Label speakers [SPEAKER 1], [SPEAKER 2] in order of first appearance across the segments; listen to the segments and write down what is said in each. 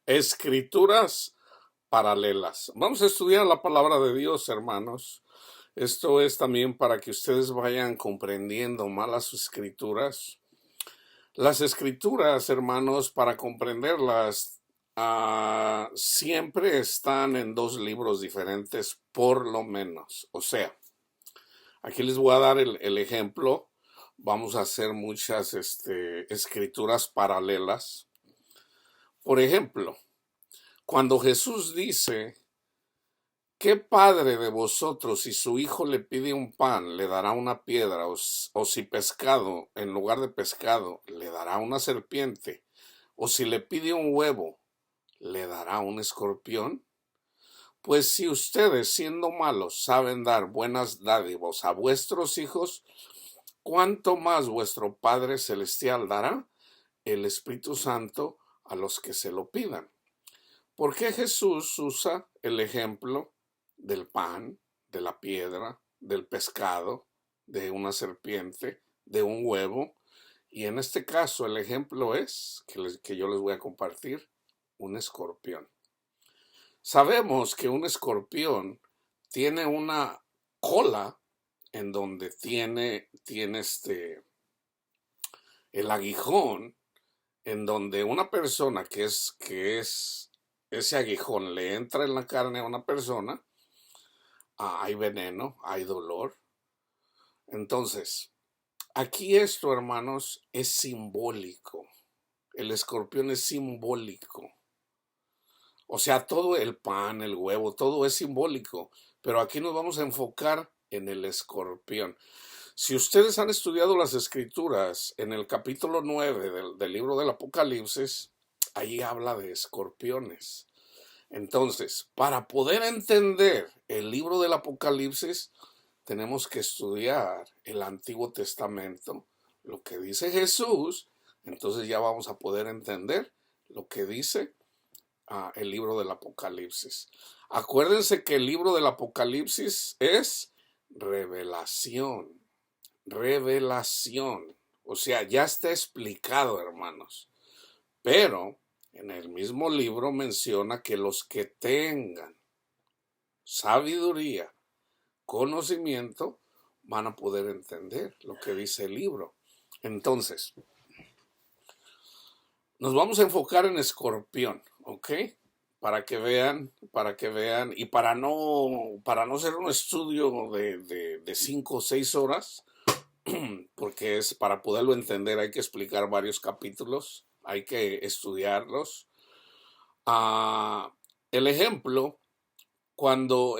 [SPEAKER 1] Escrituras paralelas. Vamos a estudiar la palabra de Dios, hermanos. Esto es también para que ustedes vayan comprendiendo más las escrituras. Las escrituras, hermanos, para comprenderlas, siempre están en dos libros diferentes, por lo menos. O sea, aquí les voy a dar el ejemplo. Vamos a hacer muchas escrituras paralelas. Por ejemplo, cuando Jesús dice, ¿qué padre de vosotros si su hijo le pide un pan le dará una piedra o si pescado en lugar de pescado le dará una serpiente o si le pide un huevo le dará un escorpión? Pues si ustedes siendo malos saben dar buenas dádivas a vuestros hijos, ¿cuánto más vuestro Padre Celestial dará el Espíritu Santo a los que se lo pidan? ¿Por qué Jesús usa el ejemplo del pan, de la piedra, del pescado, de una serpiente, de un huevo? Y en este caso el ejemplo es, que yo les voy a compartir, un escorpión. Sabemos que un escorpión tiene una cola en donde tiene el aguijón, en donde una persona que es ese aguijón le entra en la carne a una persona, hay veneno, hay dolor. Entonces, aquí esto, hermanos, es simbólico. El escorpión es simbólico. O sea, todo el pan, el huevo, todo es simbólico. Pero aquí nos vamos a enfocar en el escorpión. Si ustedes han estudiado las escrituras, en el capítulo 9 del libro del Apocalipsis, ahí habla de escorpiones. Entonces, para poder entender el libro del Apocalipsis, tenemos que estudiar el Antiguo Testamento, lo que dice Jesús, entonces ya vamos a poder entender lo que dice el libro del Apocalipsis. Acuérdense que el libro del Apocalipsis es revelación, revelación. O sea, ya está explicado, hermanos. Pero en el mismo libro menciona que los que tengan sabiduría, conocimiento, van a poder entender lo que dice el libro. Entonces, nos vamos a enfocar en Escorpión, ¿ok? Para que vean, y para no ser un estudio de 5 o 6 horas, porque es para poderlo entender hay que explicar varios capítulos, hay que estudiarlos. Ah, el ejemplo cuando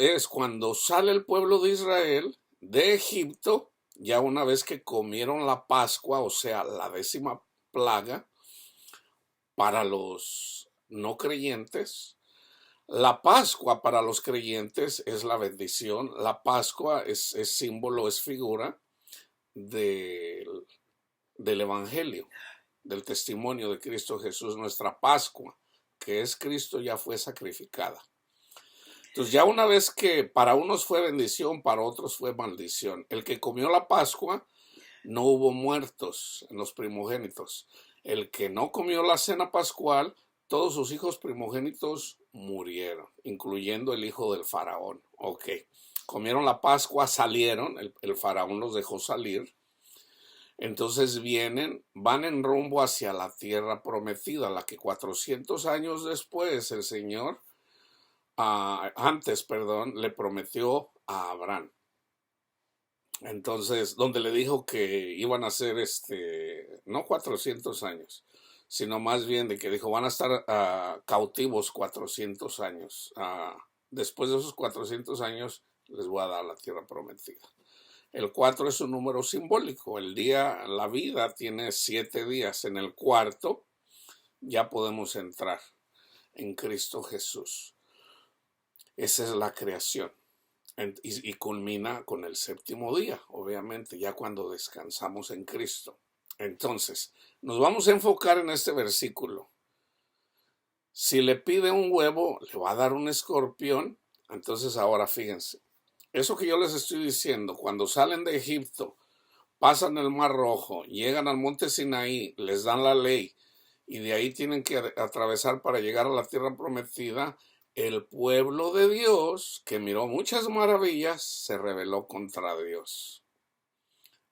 [SPEAKER 1] sale el pueblo de Israel de Egipto, ya una vez que comieron la Pascua, o sea, la 10ª plaga, para los no creyentes. La Pascua para los creyentes es la bendición. La Pascua es símbolo, es figura del, del Evangelio, del testimonio de Cristo Jesús. Nuestra Pascua, que es Cristo, ya fue sacrificada. Entonces ya una vez que para unos fue bendición, para otros fue maldición. El que comió la Pascua, no hubo muertos en los primogénitos. El que no comió la cena pascual, todos sus hijos primogénitos murieron, incluyendo el hijo del faraón. Ok, comieron la Pascua, salieron, el faraón los dejó salir. Entonces van en rumbo hacia la tierra prometida, la que 400 años después el Señor, perdón, le prometió a Abraham. Entonces, donde le dijo que iban a ser, no 400 años, sino más bien de que dijo, van a estar cautivos 400 años. Después de esos 400 años, les voy a dar la tierra prometida. El 4 es un número simbólico. La vida tiene 7 días. En el cuarto ya podemos entrar en Cristo Jesús. Esa es la creación. Y culmina con el 7º día, obviamente, ya cuando descansamos en Cristo. Entonces, nos vamos a enfocar en este versículo. Si le pide un huevo, le va a dar un escorpión. Entonces, ahora fíjense, eso que yo les estoy diciendo, cuando salen de Egipto, pasan el Mar Rojo, llegan al monte Sinaí, les dan la ley y de ahí tienen que atravesar para llegar a la tierra prometida. El pueblo de Dios, que miró muchas maravillas, se rebeló contra Dios.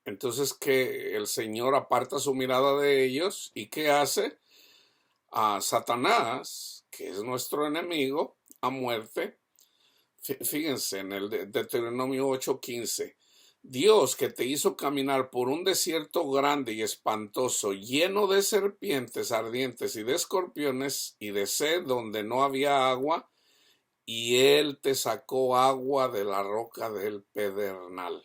[SPEAKER 1] Entonces que el Señor aparta su mirada de ellos y ¿qué hace? A Satanás, que es nuestro enemigo a muerte. Fíjense en el Deuteronomio 8:15. Dios que te hizo caminar por un desierto grande y espantoso, lleno de serpientes ardientes y de escorpiones y de sed donde no había agua, y Él te sacó agua de la roca del pedernal.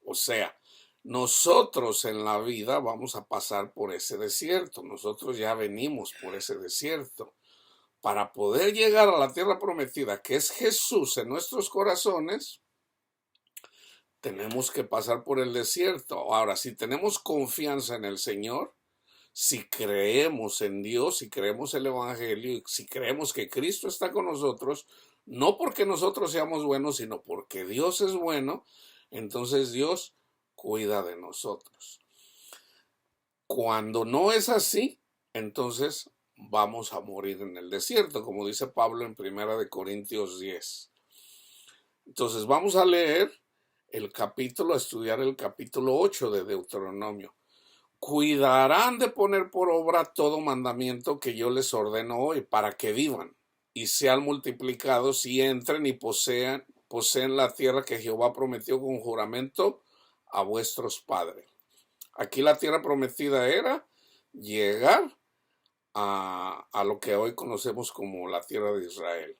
[SPEAKER 1] O sea, nosotros en la vida vamos a pasar por ese desierto. Nosotros ya venimos por ese desierto. Para poder llegar a la tierra prometida, que es Jesús en nuestros corazones, tenemos que pasar por el desierto. Ahora, si tenemos confianza en el Señor, si creemos en Dios, si creemos el Evangelio, si creemos que Cristo está con nosotros, no porque nosotros seamos buenos, sino porque Dios es bueno, entonces Dios cuida de nosotros. Cuando no es así, entonces vamos a morir en el desierto, como dice Pablo en 1 Corintios 10. Entonces vamos a leer a estudiar el capítulo 8 de Deuteronomio. Cuidarán de poner por obra todo mandamiento que yo les ordeno hoy, para que vivan y sean multiplicados y entren y poseen la tierra que Jehová prometió con juramento a vuestros padres. Aquí la tierra prometida era llegar a lo que hoy conocemos como la tierra de Israel.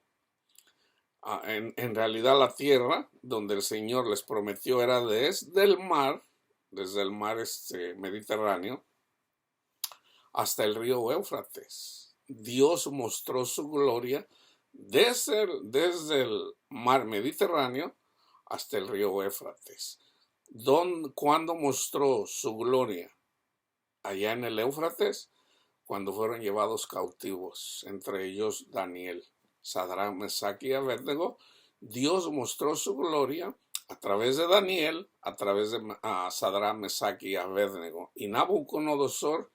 [SPEAKER 1] En realidad la tierra donde el Señor les prometió era desde el mar Mediterráneo hasta el río Éufrates. Dios mostró su gloria desde el mar Mediterráneo hasta el río Éufrates. ¿Cuándo mostró su gloria? Allá en el Éufrates, cuando fueron llevados cautivos, entre ellos Daniel, Sadrach, Mesach y Abednego. Dios mostró su gloria a través de Daniel, a través de Sadrach, Mesach y Abednego. Y Nabucodonosor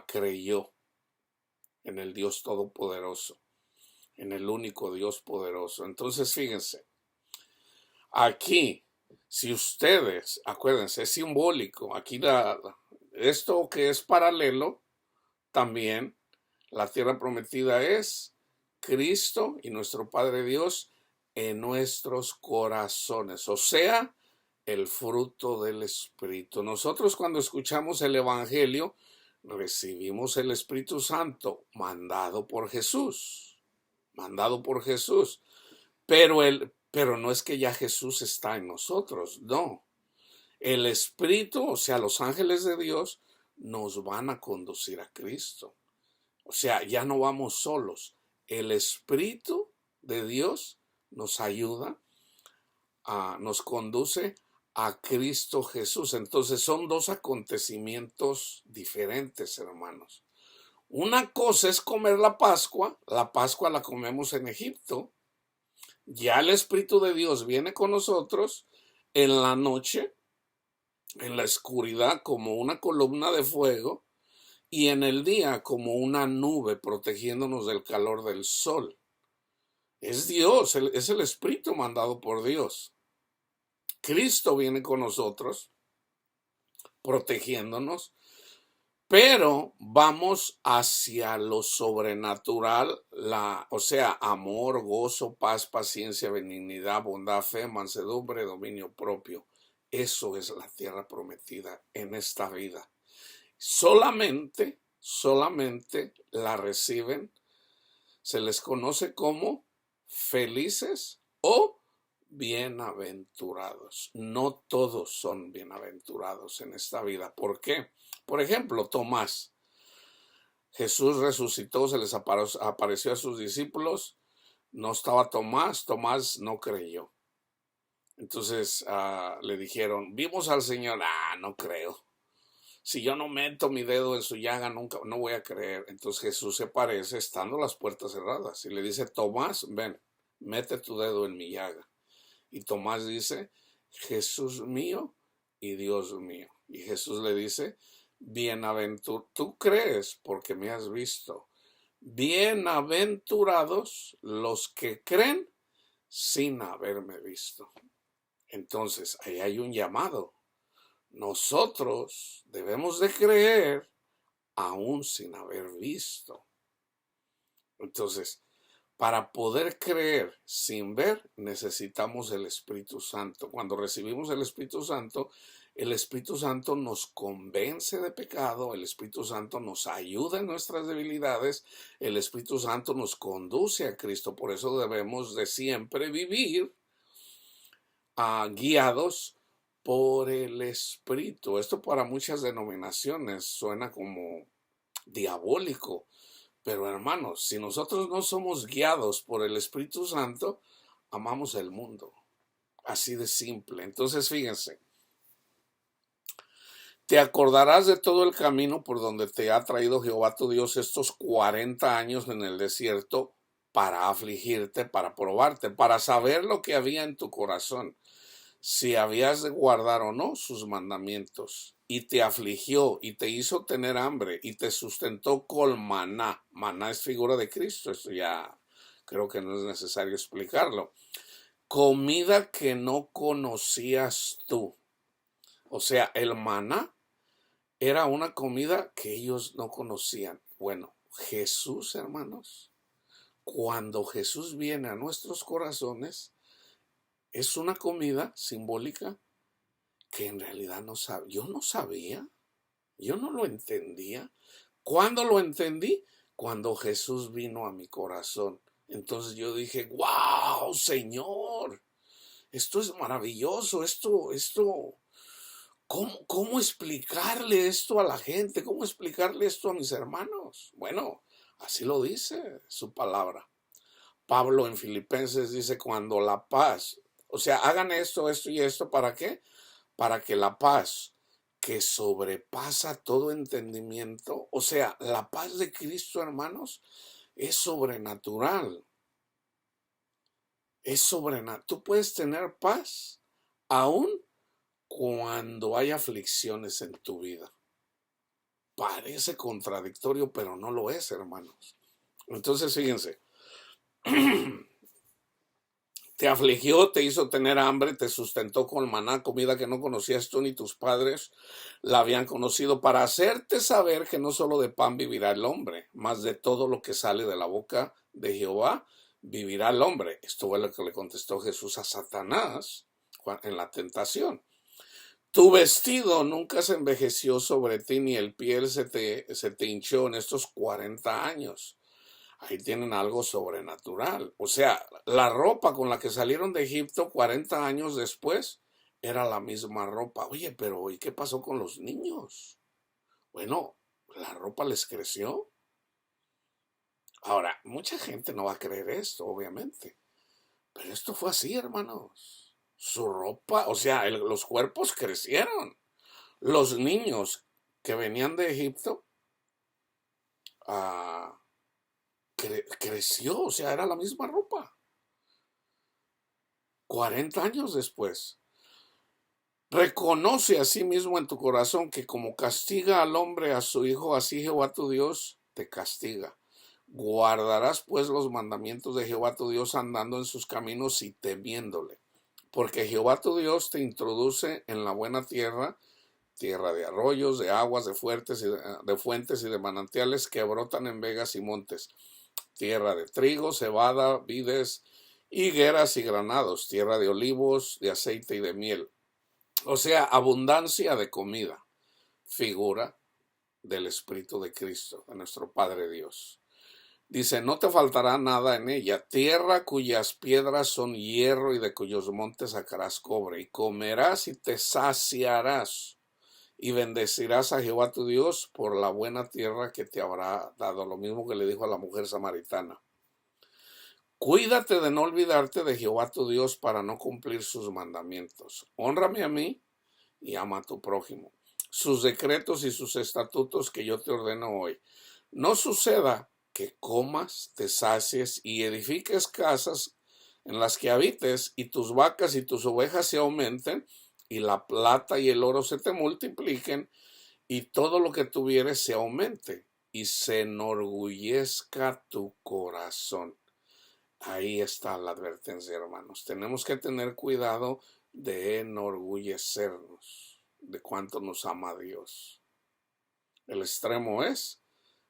[SPEAKER 1] creyó en el Dios Todopoderoso, en el único Dios poderoso. Entonces, fíjense, aquí, si ustedes, acuérdense, es simbólico, aquí esto que es paralelo, también la tierra prometida es Cristo y nuestro Padre Dios en nuestros corazones, o sea, el fruto del Espíritu. Nosotros cuando escuchamos el Evangelio, recibimos el Espíritu Santo mandado por Jesús, pero no es que ya Jesús está en nosotros, no. El Espíritu, o sea, los ángeles de Dios, nos van a conducir a Cristo. O sea, ya no vamos solos. El Espíritu de Dios nos ayuda, nos conduce a Cristo Jesús. Entonces son dos acontecimientos diferentes, hermanos. Una cosa es comer la Pascua la comemos en Egipto. Ya el Espíritu de Dios viene con nosotros en la noche, en la oscuridad, como una columna de fuego, y en el día como una nube protegiéndonos del calor del sol. Es Dios, es el Espíritu mandado por Dios. Cristo viene con nosotros, protegiéndonos, pero vamos hacia lo sobrenatural, o sea, amor, gozo, paz, paciencia, benignidad, bondad, fe, mansedumbre, dominio propio. Eso es la tierra prometida en esta vida. Solamente la reciben, se les conoce como felices o bienaventurados. No todos son bienaventurados en esta vida. ¿Por qué? Por ejemplo, Tomás. Jesús resucitó, se les apareció a sus discípulos. No estaba Tomás no creyó. Entonces le dijeron, vimos al Señor. No creo. Si yo no meto mi dedo en su llaga, no voy a creer. Entonces Jesús se aparece estando las puertas cerradas y le dice, Tomás, ven, mete tu dedo en mi llaga. Y Tomás dice, Jesús mío y Dios mío. Y Jesús le dice, Tú crees porque me has visto. Bienaventurados los que creen sin haberme visto. Entonces, ahí hay un llamado. Nosotros debemos de creer aún sin haber visto. Entonces, para poder creer sin ver, necesitamos el Espíritu Santo. Cuando recibimos el Espíritu Santo nos convence de pecado, el Espíritu Santo nos ayuda en nuestras debilidades, el Espíritu Santo nos conduce a Cristo. Por eso debemos de siempre vivir guiados por el Espíritu. Esto para muchas denominaciones suena como diabólico. Pero hermanos, si nosotros no somos guiados por el Espíritu Santo, amamos el mundo. Así de simple. Entonces fíjense, te acordarás de todo el camino por donde te ha traído Jehová tu Dios estos 40 años en el desierto para afligirte, para probarte, para saber lo que había en tu corazón, si habías de guardar o no sus mandamientos. Y te afligió y te hizo tener hambre y te sustentó con maná. Maná es figura de Cristo, esto ya creo que no es necesario explicarlo. Comida que no conocías tú. O sea, el maná era una comida que ellos no conocían. Bueno, Jesús, hermanos, cuando Jesús viene a nuestros corazones, es una comida simbólica que en realidad no sabía. Yo no sabía, yo no lo entendía. ¿Cuándo lo entendí? Cuando Jesús vino a mi corazón. Entonces yo dije, wow, Señor, esto es maravilloso, ¿cómo explicarle esto a la gente? ¿Cómo explicarle esto a mis hermanos? Bueno, así lo dice su palabra. Pablo en Filipenses dice, cuando la paz, o sea, hagan esto, esto y esto, ¿para qué? Para que la paz que sobrepasa todo entendimiento, o sea, la paz de Cristo, hermanos, es sobrenatural. Es sobrenatural. Tú puedes tener paz aún cuando hay aflicciones en tu vida. Parece contradictorio, pero no lo es, hermanos. Entonces, fíjense. Te afligió, te hizo tener hambre, te sustentó con maná, comida que no conocías tú ni tus padres la habían conocido, para hacerte saber que no solo de pan vivirá el hombre, mas de todo lo que sale de la boca de Jehová vivirá el hombre. Esto fue lo que le contestó Jesús a Satanás en la tentación. Tu vestido nunca se envejeció sobre ti, ni el piel se te hinchó en estos 40 años. Ahí tienen algo sobrenatural. O sea, la ropa con la que salieron de Egipto 40 años después era la misma ropa. Oye, pero ¿y qué pasó con los niños? Bueno, la ropa les creció. Ahora, mucha gente no va a creer esto, obviamente. Pero esto fue así, hermanos. Su ropa, o sea, los cuerpos crecieron. Los niños que venían de Egipto, ah, creció, o sea, era la misma ropa. 40 años después. Reconoce a sí mismo en tu corazón que como castiga al hombre a su hijo, así Jehová tu Dios te castiga. Guardarás pues los mandamientos de Jehová tu Dios andando en sus caminos y temiéndole. Porque Jehová tu Dios te introduce en la buena tierra, tierra de arroyos, de aguas, de fuentes y de manantiales que brotan en vegas y montes, tierra de trigo, cebada, vides, higueras y granados, tierra de olivos, de aceite y de miel. O sea, abundancia de comida, figura del Espíritu de Cristo, de nuestro Padre Dios. Dice, no te faltará nada en ella, tierra cuyas piedras son hierro y de cuyos montes sacarás cobre, y comerás y te saciarás, y bendecirás a Jehová tu Dios por la buena tierra que te habrá dado. Lo mismo que le dijo a la mujer samaritana. Cuídate de no olvidarte de Jehová tu Dios para no cumplir sus mandamientos. Hónrame a mí y ama a tu prójimo. Sus decretos y sus estatutos que yo te ordeno hoy. No suceda que comas, te sacies y edifiques casas en las que habites, y tus vacas y tus ovejas se aumenten, y la plata y el oro se te multipliquen, y todo lo que tuvieres se aumente y se enorgullezca tu corazón. Ahí está la advertencia, hermanos. Tenemos que tener cuidado de enorgullecernos de cuánto nos ama Dios. El extremo es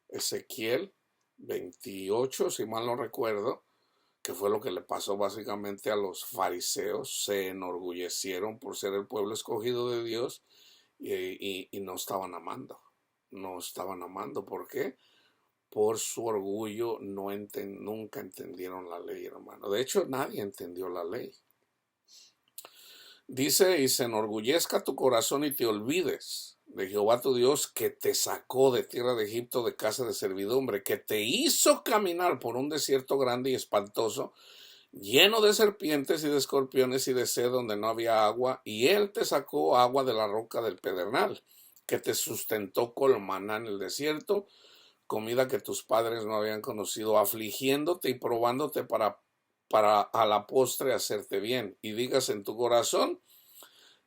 [SPEAKER 1] Ezequiel 28, si mal no recuerdo, que fue lo que le pasó básicamente a los fariseos. Se enorgullecieron por ser el pueblo escogido de Dios y no estaban amando. No estaban amando. ¿Por qué? Por su orgullo nunca entendieron la ley, hermano. De hecho, nadie entendió la ley. Dice, y se enorgullezca tu corazón y te olvides de Jehová tu Dios, que te sacó de tierra de Egipto, de casa de servidumbre, que te hizo caminar por un desierto grande y espantoso, lleno de serpientes y de escorpiones y de sed, donde no había agua, y él te sacó agua de la roca del pedernal, que te sustentó con maná en el desierto, comida que tus padres no habían conocido, afligiéndote y probándote para a la postre hacerte bien. Y digas en tu corazón,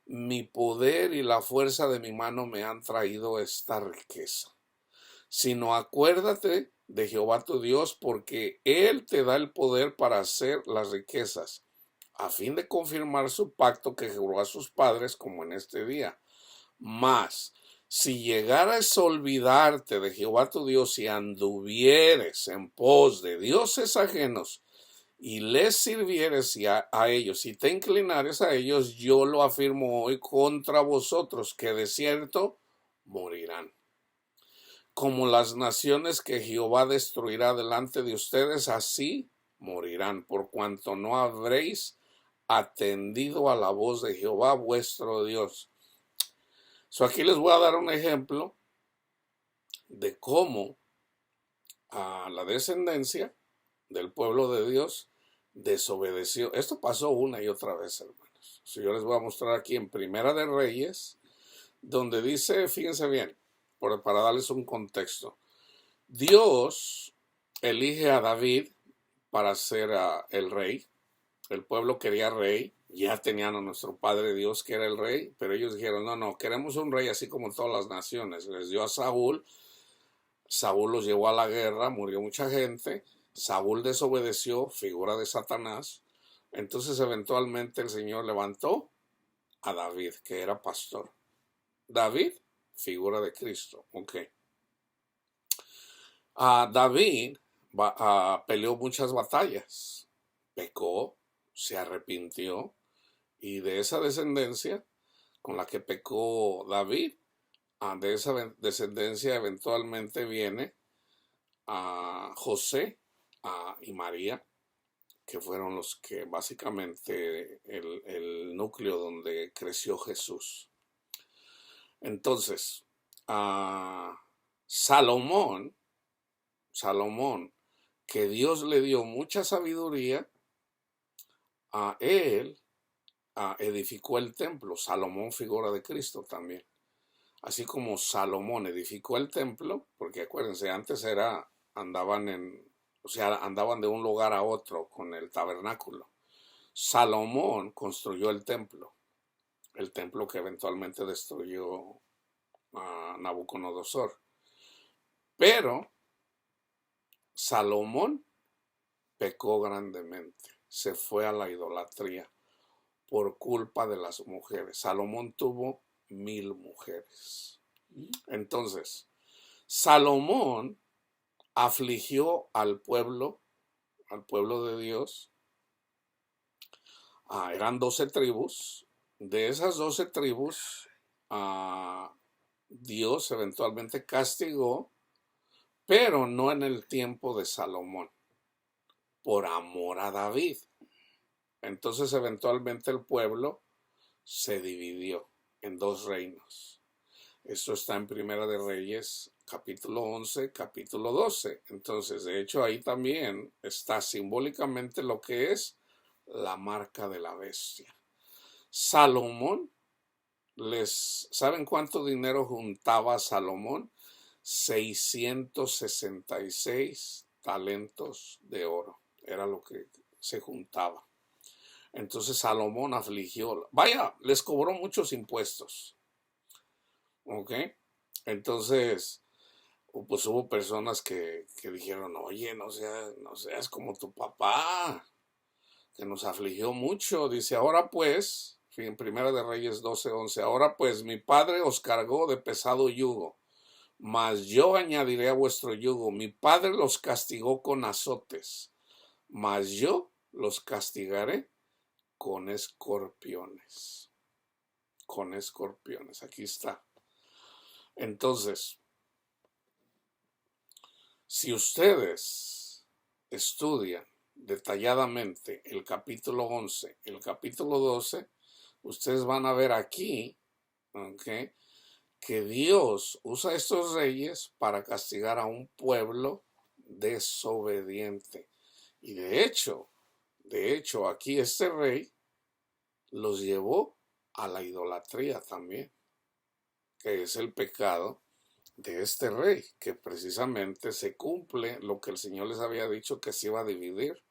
[SPEAKER 1] mi poder y la fuerza de mi mano me han traído esta riqueza. Sino acuérdate de Jehová tu Dios, porque Él te da el poder para hacer las riquezas, a fin de confirmar su pacto que juró a sus padres, como en este día. Mas, si llegaras a olvidarte de Jehová tu Dios y anduvieres en pos de dioses ajenos, y les sirvieres a ellos y te inclinares a ellos, yo lo afirmo hoy contra vosotros, que de cierto morirán. Como las naciones que Jehová destruirá delante de ustedes, así morirán, por cuanto no habréis atendido a la voz de Jehová vuestro Dios. Aquí les voy a dar un ejemplo de cómo a la descendencia del pueblo de Dios desobedeció. Esto pasó una y otra vez, hermanos. Yo les voy a mostrar aquí en Primera de Reyes, donde dice, fíjense bien, para darles un contexto. Dios elige a David para ser el rey. El pueblo quería rey. Ya tenían a nuestro Padre Dios, que era el rey, pero ellos dijeron, no, queremos un rey así como todas las naciones. Les dio a Saúl. Saúl los llevó a la guerra, murió mucha gente. Saúl desobedeció, figura de Satanás. Entonces eventualmente el Señor levantó a David, que era pastor. David, figura de Cristo. Ok. David peleó muchas batallas, pecó, se arrepintió, y de esa descendencia con la que pecó David, de esa descendencia eventualmente viene a José y María, que fueron los que básicamente el núcleo donde creció Jesús. Entonces, Salomón, que Dios le dio mucha sabiduría, a él edificó el templo. Salomón, figura de Cristo también. Así como Salomón edificó el templo, porque acuérdense, antes andaban de un lugar a otro con el tabernáculo. Salomón construyó el templo que eventualmente destruyó a Nabucodonosor. Pero Salomón pecó grandemente, se fue a la idolatría por culpa de las mujeres. Salomón tuvo 1000 mujeres. Entonces, Salomón afligió al pueblo de Dios. Eran 12 tribus. De esas 12 tribus, Dios eventualmente castigó, pero no en el tiempo de Salomón, por amor a David. Entonces eventualmente el pueblo se dividió en 2 reinos. Esto está en Primera de Reyes, capítulo 11, capítulo 12. Entonces, de hecho, ahí también está simbólicamente lo que es la marca de la bestia. Salomón, ¿saben cuánto dinero juntaba Salomón? 666 talentos de oro. Era lo que se juntaba. Entonces Salomón afligió. Les cobró muchos impuestos. ¿Ok? Entonces, pues hubo personas que dijeron, oye, no seas como tu papá, que nos afligió mucho. Dice, ahora pues, en Primera de Reyes 12:11, ahora pues mi padre os cargó de pesado yugo, mas yo añadiré a vuestro yugo. Mi padre los castigó con azotes, mas yo los castigaré con escorpiones. Con escorpiones, aquí está. Entonces, si ustedes estudian detalladamente el capítulo 11, el capítulo 12, ustedes van a ver aquí, ¿okay?, que Dios usa a estos reyes para castigar a un pueblo desobediente. Y de hecho, aquí este rey los llevó a la idolatría también, que es el pecado de este rey, que precisamente se cumple lo que el Señor les había dicho, que se iba a dividir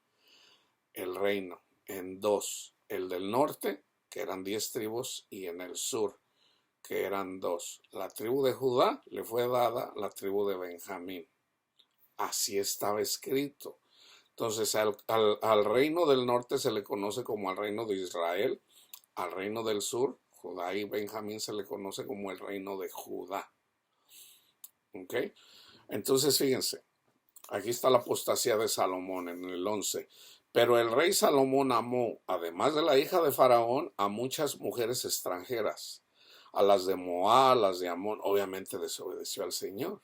[SPEAKER 1] el reino en dos, el del norte, que eran 10 tribus, y en el sur, que eran dos. La tribu de Judá le fue dada la tribu de Benjamín. Así estaba escrito. Entonces al reino del norte se le conoce como el reino de Israel, al reino del sur, Judá y Benjamín, se le conoce como el reino de Judá. ¿Ok? Entonces fíjense, aquí está la apostasía de Salomón en el 11. Pero el rey Salomón amó, además de la hija de Faraón, a muchas mujeres extranjeras, a las de Moab, a las de Amón. Obviamente desobedeció al Señor.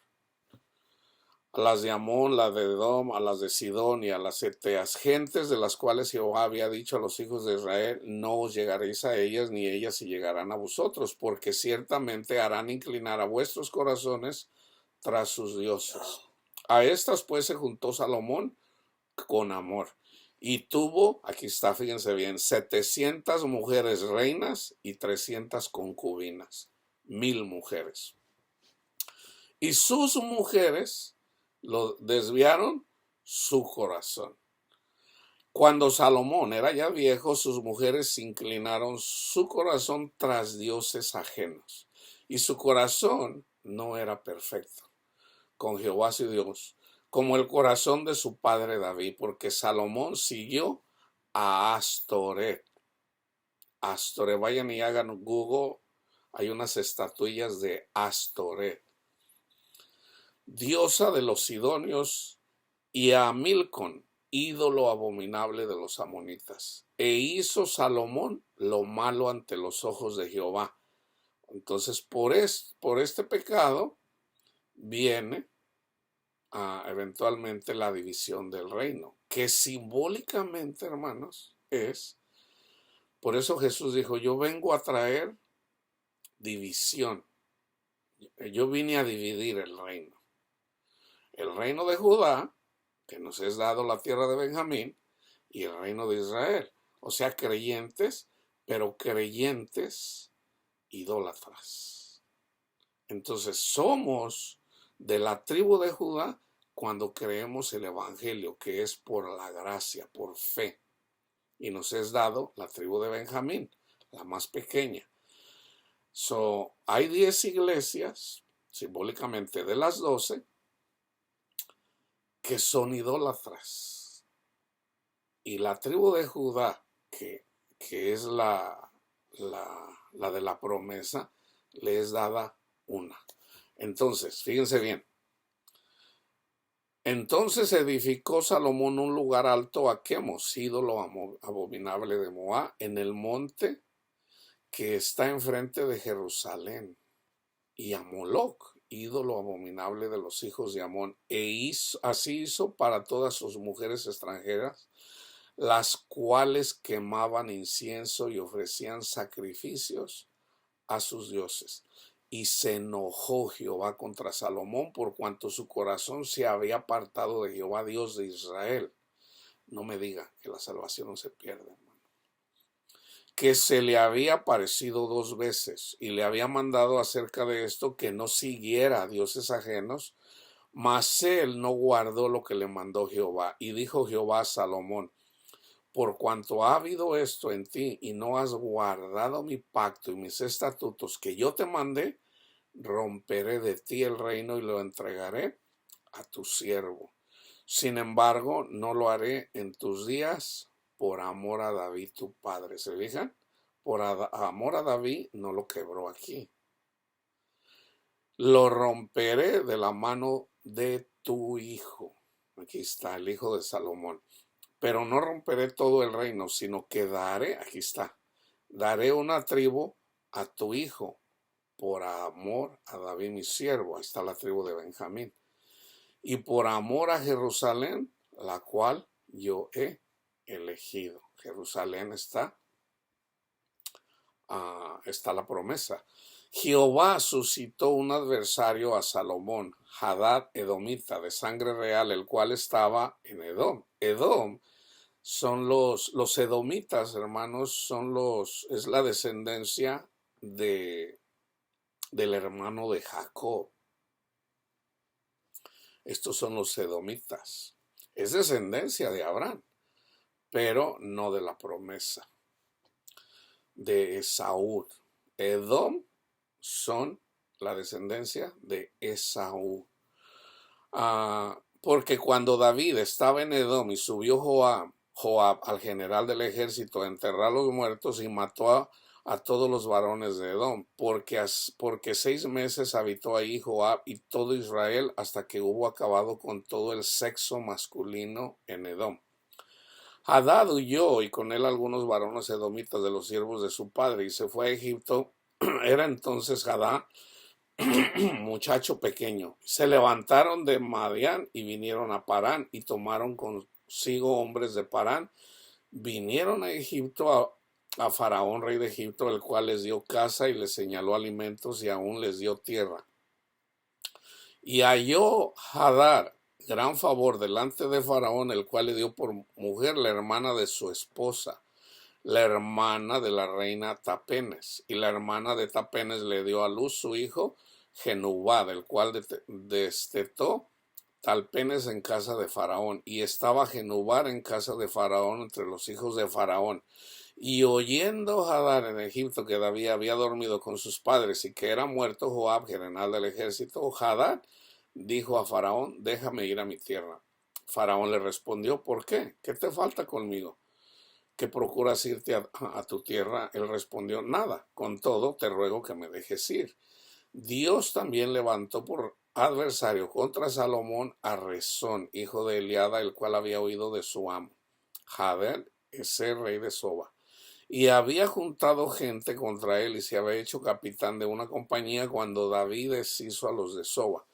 [SPEAKER 1] A las de Amón, las de Edom, a las de Sidón y a las Eteas, gentes de las cuales Jehová había dicho a los hijos de Israel, no os llegaréis a ellas, ni ellas se llegarán a vosotros, porque ciertamente harán inclinar a vuestros corazones tras sus dioses. A estas pues se juntó Salomón con amor, y tuvo, aquí está, fíjense bien, 700 mujeres reinas y 300 concubinas, 1000 mujeres. Y sus mujeres lo desviaron su corazón. Cuando Salomón era ya viejo, sus mujeres inclinaron su corazón tras dioses ajenos, y su corazón no era perfecto con Jehová su Dios, como el corazón de su padre David, porque Salomón siguió a Astoret. Astoret, vayan y hagan Google, hay unas estatuillas de Astoret, diosa de los sidonios, y a Milcom, ídolo abominable de los amonitas. E hizo Salomón lo malo ante los ojos de Jehová. Entonces, por este pecado viene eventualmente la división del reino, que simbólicamente, hermanos, por eso Jesús dijo, yo vengo a traer división. Yo vine a dividir el reino. El reino de Judá, que nos es dado la tierra de Benjamín, y el reino de Israel. O sea, creyentes, pero creyentes idólatras. Entonces, somos de la tribu de Judá cuando creemos el evangelio, que es por la gracia, por fe. Y nos es dado la tribu de Benjamín, la más pequeña. Hay 10 iglesias, simbólicamente de las 12, que son idólatras. Y la tribu de Judá, que es la de la promesa, le es dada una. Entonces, fíjense bien. Entonces edificó Salomón un lugar alto a Quemos, ídolo abominable de Moab, en el monte que está enfrente de Jerusalén, y a Moloc, ídolo abominable de los hijos de Amón, así hizo para todas sus mujeres extranjeras, las cuales quemaban incienso y ofrecían sacrificios a sus dioses. Y se enojó Jehová contra Salomón por cuanto su corazón se había apartado de Jehová, Dios de Israel. No me diga que la salvación no se pierde, hermano. Que se le había aparecido 2 veces y le había mandado acerca de esto que no siguiera a dioses ajenos, mas él no guardó lo que le mandó Jehová. Y dijo Jehová a Salomón, por cuanto ha habido esto en ti y no has guardado mi pacto y mis estatutos que yo te mandé, romperé de ti el reino y lo entregaré a tu siervo. Sin embargo, no lo haré en tus días por amor a David tu padre. ¿Se fijan? Por amor a David no lo quebró aquí. Lo romperé de la mano de tu hijo. Aquí está, el hijo de Salomón. Pero no romperé todo el reino, sino que daré, aquí está, daré una tribu a tu hijo por amor a David mi siervo. Ahí está la tribu de Benjamín. Y por amor a Jerusalén, la cual yo he elegido. Jerusalén está la promesa. Jehová suscitó un adversario a Salomón, Hadad edomita, de sangre real, el cual estaba en Edom. Edom son los edomitas, hermanos, es la descendencia del hermano de Jacob. Estos son los edomitas. Es descendencia de Abraham, pero no de la promesa de Esaú. Edom son la descendencia de Esaú. Porque cuando David estaba en Edom y subió Joab al general del ejército a enterrar a los muertos y mató a todos los varones de Edom, porque 6 meses habitó ahí Joab y todo Israel hasta que hubo acabado con todo el sexo masculino en Edom. Hadad huyó y con él algunos varones edomitas de los siervos de su padre y se fue a Egipto. Era entonces Hadad muchacho pequeño. Se levantaron de Madián y vinieron a Parán y tomaron consigo hombres de Parán. Vinieron a Egipto a Faraón, rey de Egipto, el cual les dio casa y les señaló alimentos y aún les dio tierra. Y halló Hadad gran favor delante de Faraón, el cual le dio por mujer la hermana de su esposa, la hermana de la reina Tapenes. Y la hermana de Tapenes le dio a luz su hijo Genubá, del cual destetó Talpenes en casa de Faraón. Y estaba Genubá en casa de Faraón entre los hijos de Faraón. Y oyendo Hadad en Egipto que David había dormido con sus padres y que era muerto Joab, general del ejército, Hadad dijo a Faraón: déjame ir a mi tierra. Faraón le respondió: ¿por qué? ¿Qué te falta conmigo? ¿Que procuras irte a tu tierra? Él respondió: nada, con todo te ruego que me dejes ir. Dios también levantó por adversario contra Salomón a Rezón, hijo de Eliada, el cual había huido de su amo, Hadad, ese rey de Soba, y había juntado gente contra él y se había hecho capitán de una compañía cuando David deshizo a los de Soba.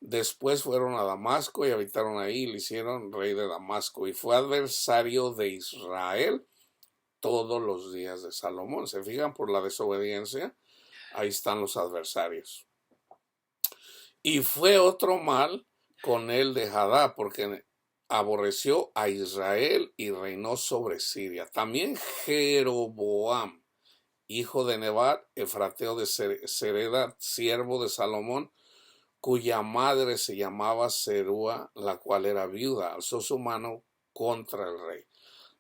[SPEAKER 1] Después fueron a Damasco y habitaron ahí y le hicieron rey de Damasco, y fue adversario de Israel todos los días de Salomón. ¿Se fijan? Por la desobediencia, ahí están los adversarios. Y fue otro mal con él de Hadad, porque aborreció a Israel y reinó sobre Siria. También Jeroboam, hijo de Nebat, efrateo de Sereda, siervo de Salomón, cuya madre se llamaba Serúa, la cual era viuda, alzó su mano contra el rey.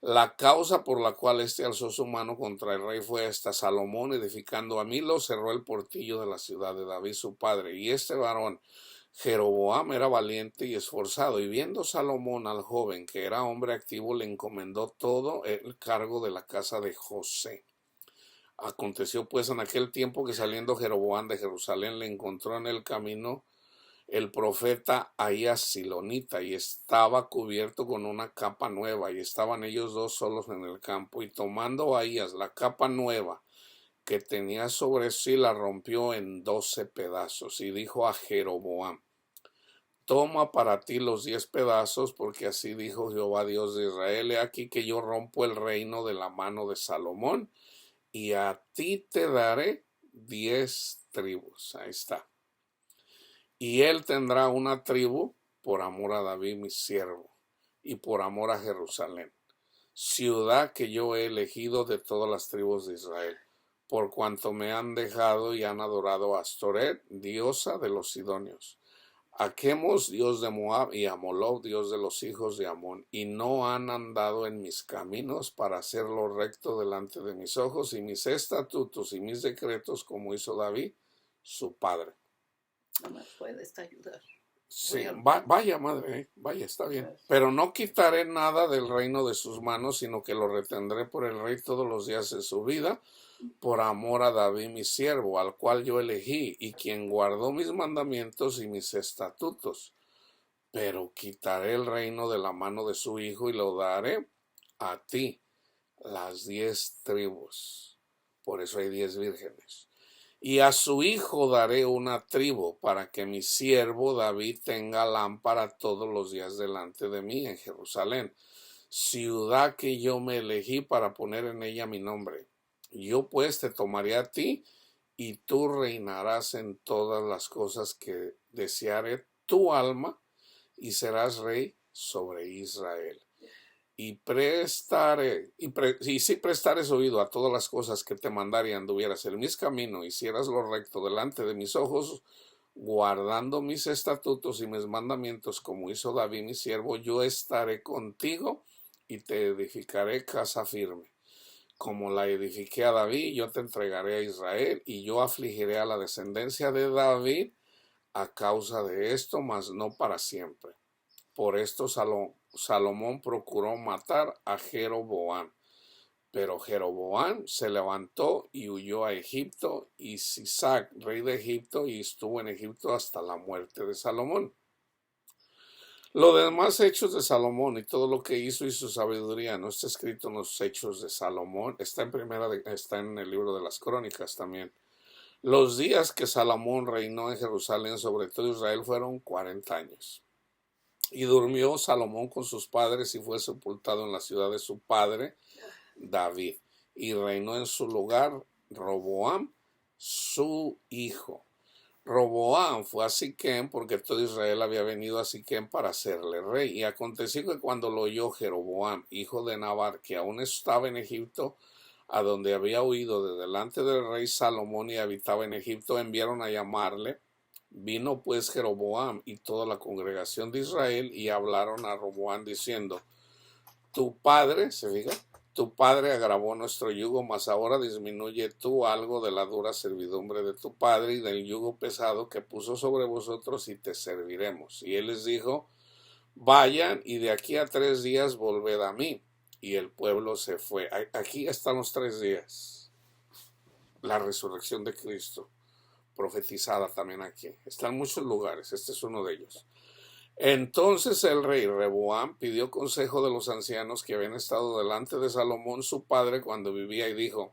[SPEAKER 1] La causa por la cual éste alzó su mano contra el rey fue esta: Salomón, edificando a Milo, cerró el portillo de la ciudad de David su padre. Y este varón, Jeroboam, era valiente y esforzado. Y viendo Salomón al joven, que era hombre activo, le encomendó todo el cargo de la casa de José. Aconteció pues en aquel tiempo que saliendo Jeroboam de Jerusalén le encontró en el camino el profeta Ahías Silonita, y estaba cubierto con una capa nueva, y estaban ellos dos solos en el campo. Y tomando Ahías la capa nueva que tenía sobre sí, la rompió en 12 pedazos, y dijo a Jeroboam: toma para ti los 10 pedazos, porque así dijo Jehová Dios de Israel: he aquí que yo rompo el reino de la mano de Salomón, y a ti te daré 10 tribus. Ahí está. Y él tendrá una tribu por amor a David mi siervo, y por amor a Jerusalén, ciudad que yo he elegido de todas las tribus de Israel, por cuanto me han dejado y han adorado a Astoret, diosa de los sidonios, a Chemos, dios de Moab, y a Moloch, dios de los hijos de Amón, y no han andado en mis caminos para hacer lo recto delante de mis ojos, y mis estatutos y mis decretos, como hizo David su padre.
[SPEAKER 2] No me puedes ayudar.
[SPEAKER 1] Sí,
[SPEAKER 2] Voy al
[SPEAKER 1] vaya madre, vaya, está bien.
[SPEAKER 2] Gracias.
[SPEAKER 1] Pero no quitaré nada del reino de sus manos, sino que lo retendré por el rey todos los días de su vida, por amor a David mi siervo, al cual yo elegí, y quien guardó mis mandamientos y mis estatutos. Pero quitaré el reino de la mano de su hijo y lo daré a ti, las 10 tribus. Por eso hay 10 vírgenes. Y a su hijo daré una tribu, para que mi siervo David tenga lámpara todos los días delante de mí en Jerusalén, ciudad que yo me elegí para poner en ella mi nombre. Yo pues te tomaré a ti, y tú reinarás en todas las cosas que deseare tu alma, y serás rey sobre Israel. Y si prestares oído a todas las cosas que te mandare y anduvieras en mis caminos, hicieras lo recto delante de mis ojos, guardando mis estatutos y mis mandamientos, como hizo David mi siervo, yo estaré contigo y te edificaré casa firme. Como la edifiqué a David, yo te entregaré a Israel, y yo afligiré a la descendencia de David a causa de esto, mas no para siempre. Por esto Salomón procuró matar a Jeroboam. Pero Jeroboam se levantó y huyó a Egipto, y Sisac, rey de Egipto, y estuvo en Egipto hasta la muerte de Salomón. Los demás hechos de Salomón y todo lo que hizo y su sabiduría no está escrito en los hechos de Salomón, está en el libro de las crónicas también. Los días que Salomón reinó en Jerusalén sobre todo Israel fueron 40 años. Y durmió Salomón con sus padres y fue sepultado en la ciudad de su padre David. Y reinó en su lugar Roboam, su hijo. Roboam fue a Siquem, porque todo Israel había venido a Siquem para hacerle rey. Y aconteció que cuando lo oyó Jeroboam, hijo de Nabar, que aún estaba en Egipto, a donde había huido de delante del rey Salomón y habitaba en Egipto, enviaron a llamarle. Vino pues Jeroboam y toda la congregación de Israel y hablaron a Roboam diciendo: tu padre, se fija, tu padre agravó nuestro yugo, mas ahora disminuye tú algo de la dura servidumbre de tu padre y del yugo pesado que puso sobre vosotros, y te serviremos. Y él les dijo: vayan, y de aquí a 3 días volved a mí. Y el pueblo se fue. Aquí están los 3 días, la resurrección de Cristo, profetizada también aquí. Está en muchos lugares, este es uno de ellos. Entonces el rey Reboam pidió consejo de los ancianos que habían estado delante de Salomón su padre cuando vivía, y dijo: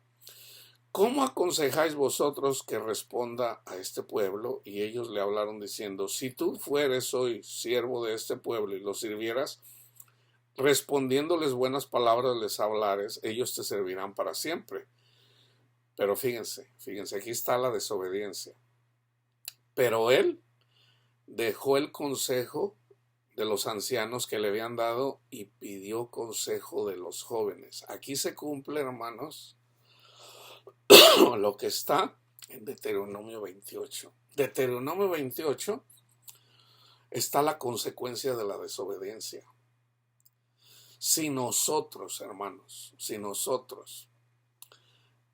[SPEAKER 1] ¿cómo aconsejáis vosotros que responda a este pueblo? Y ellos le hablaron diciendo: si tú fueres hoy siervo de este pueblo y los sirvieras, respondiéndoles buenas palabras les hablares, ellos te servirán para siempre. Pero fíjense, aquí está la desobediencia. Pero él dejó el consejo de los ancianos que le habían dado y pidió consejo de los jóvenes. Aquí se cumple, hermanos, lo que está en Deuteronomio 28. Deuteronomio 28 está la consecuencia de la desobediencia. Si nosotros, hermanos,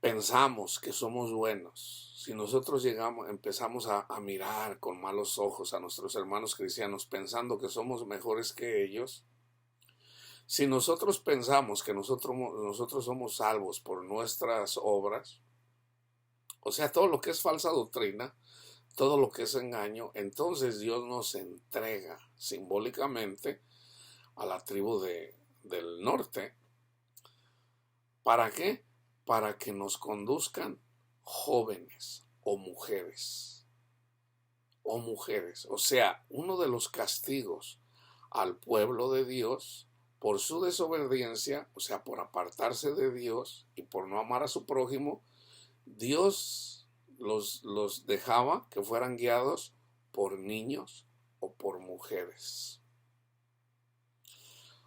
[SPEAKER 1] pensamos que somos buenos, si nosotros empezamos a mirar con malos ojos a nuestros hermanos cristianos pensando que somos mejores que ellos, si nosotros pensamos que nosotros somos salvos por nuestras obras, o sea, todo lo que es falsa doctrina, todo lo que es engaño, entonces Dios nos entrega simbólicamente a la tribu del norte. ¿Para qué? Para que nos conduzcan jóvenes o mujeres. O sea, uno de los castigos al pueblo de Dios por su desobediencia, o sea, por apartarse de Dios y por no amar a su prójimo, Dios los dejaba que fueran guiados por niños o por mujeres.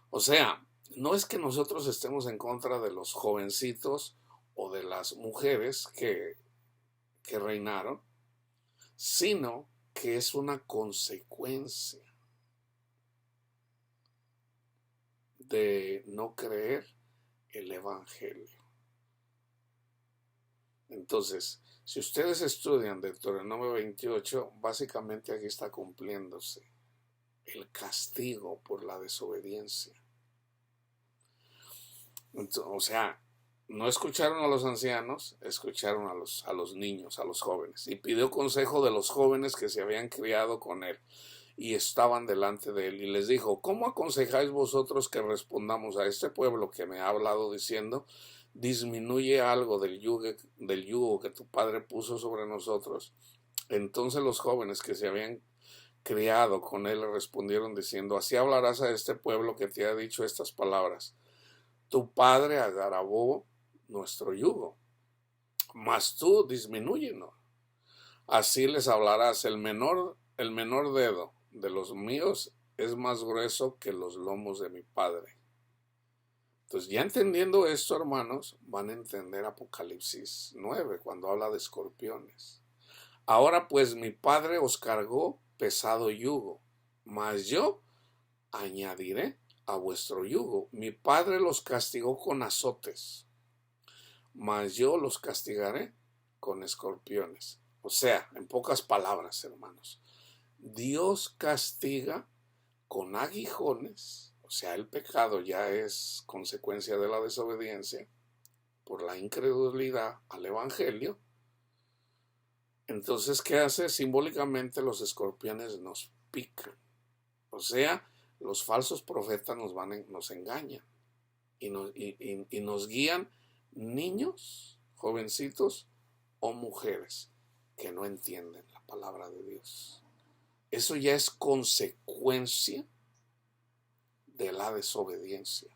[SPEAKER 1] O sea, no es que nosotros estemos en contra de los jovencitos o de las mujeres que reinaron, sino que es una consecuencia de no creer el evangelio. Entonces, si ustedes estudian Deuteronomio 28, básicamente aquí está cumpliéndose el castigo por la desobediencia. Entonces, o sea, no escucharon a los ancianos, escucharon a los niños, a los jóvenes, y pidió consejo de los jóvenes que se habían criado con él y estaban delante de él, y les dijo: ¿cómo aconsejáis vosotros que respondamos a este pueblo que me ha hablado diciendo: disminuye algo del yugo que tu padre puso sobre nosotros? Entonces los jóvenes que se habían criado con él le respondieron diciendo: así hablarás a este pueblo que te ha dicho estas palabras: tu padre agravó nuestro yugo, mas tú disminúyenos. Así les hablarás: el menor dedo de los míos es más grueso que los lomos de mi padre. Entonces, ya entendiendo esto, hermanos, van a entender Apocalipsis 9 cuando habla de escorpiones. Ahora pues mi padre os cargó pesado yugo, mas yo añadiré a vuestro yugo. Mi padre los castigó con azotes, mas yo los castigaré con escorpiones. O sea, en pocas palabras, hermanos, Dios castiga con aguijones. O sea, el pecado ya es consecuencia de la desobediencia por la incredulidad al evangelio. Entonces, ¿qué hace? Simbólicamente los escorpiones nos pican. O sea, los falsos profetas nos engañan y nos guían niños, jovencitos o mujeres que no entienden la palabra de Dios. Eso ya es consecuencia de la desobediencia.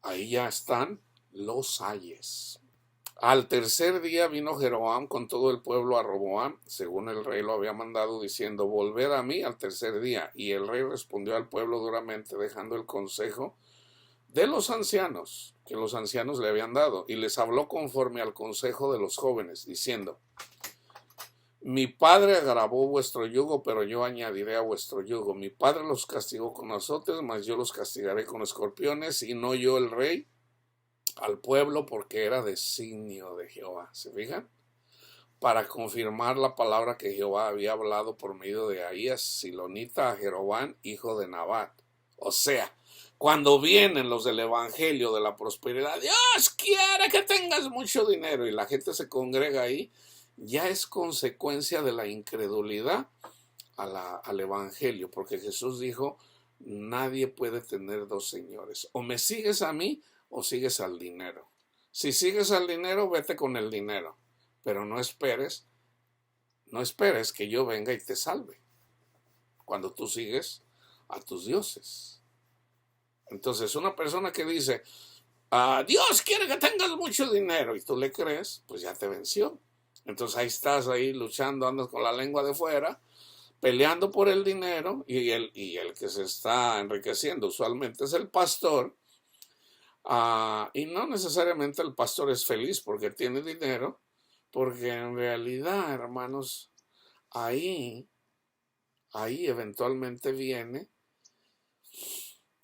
[SPEAKER 1] Ahí ya están los ayes. Al tercer día vino Jeroboam con todo el pueblo a Roboam, según el rey lo había mandado, diciendo: volved a mí al tercer día. Y el rey respondió al pueblo duramente, dejando el consejo de los ancianos, que los ancianos le habían dado, y les habló conforme al consejo de los jóvenes, diciendo: mi padre agravó vuestro yugo, pero yo añadiré a vuestro yugo. Mi padre los castigó con azotes, mas yo los castigaré con escorpiones, y no yo el rey al pueblo, porque era designio de Jehová. ¿Se fijan? Para confirmar la palabra que Jehová había hablado por medio de Ahías silonita a Jeroboam, hijo de Nabat. O sea, cuando vienen los del evangelio de la prosperidad, Dios quiere que tengas mucho dinero, y la gente se congrega ahí, ya es consecuencia de la incredulidad al evangelio, porque Jesús dijo: nadie puede tener dos señores, o me sigues a mí o sigues al dinero. Si sigues al dinero, vete con el dinero, pero no esperes que yo venga y te salve cuando tú sigues a tus dioses. Entonces, una persona que dice: Dios quiere que tengas mucho dinero, y tú le crees, pues ya te venció. Entonces ahí estás ahí luchando, andas con la lengua de fuera, peleando por el dinero, y el que se está enriqueciendo usualmente es el pastor. Y no necesariamente el pastor es feliz porque tiene dinero, porque en realidad, hermanos, ahí eventualmente viene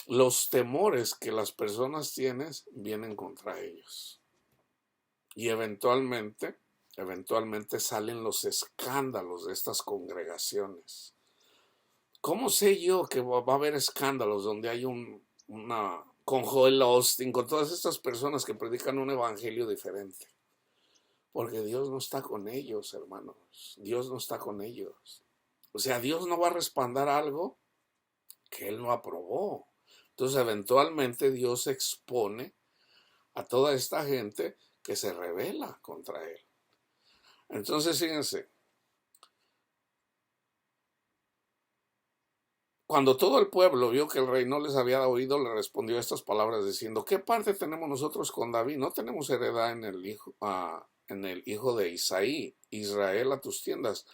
[SPEAKER 1] los temores que las personas vienen contra ellos. Y eventualmente salen los escándalos de estas congregaciones. ¿Cómo sé yo que va a haber escándalos donde hay con Joel Austin, con todas estas personas que predican un evangelio diferente? Porque Dios no está con ellos, hermanos. Dios no está con ellos. O sea, Dios no va a respaldar algo que Él no aprobó. Entonces, eventualmente Dios expone a toda esta gente que se rebela contra Él. Entonces, fíjense, cuando todo el pueblo vio que el rey no les había oído, le respondió estas palabras diciendo: ¿qué parte tenemos nosotros con David? No tenemos heredad en el hijo de Isaí. Israel, a tus tiendas.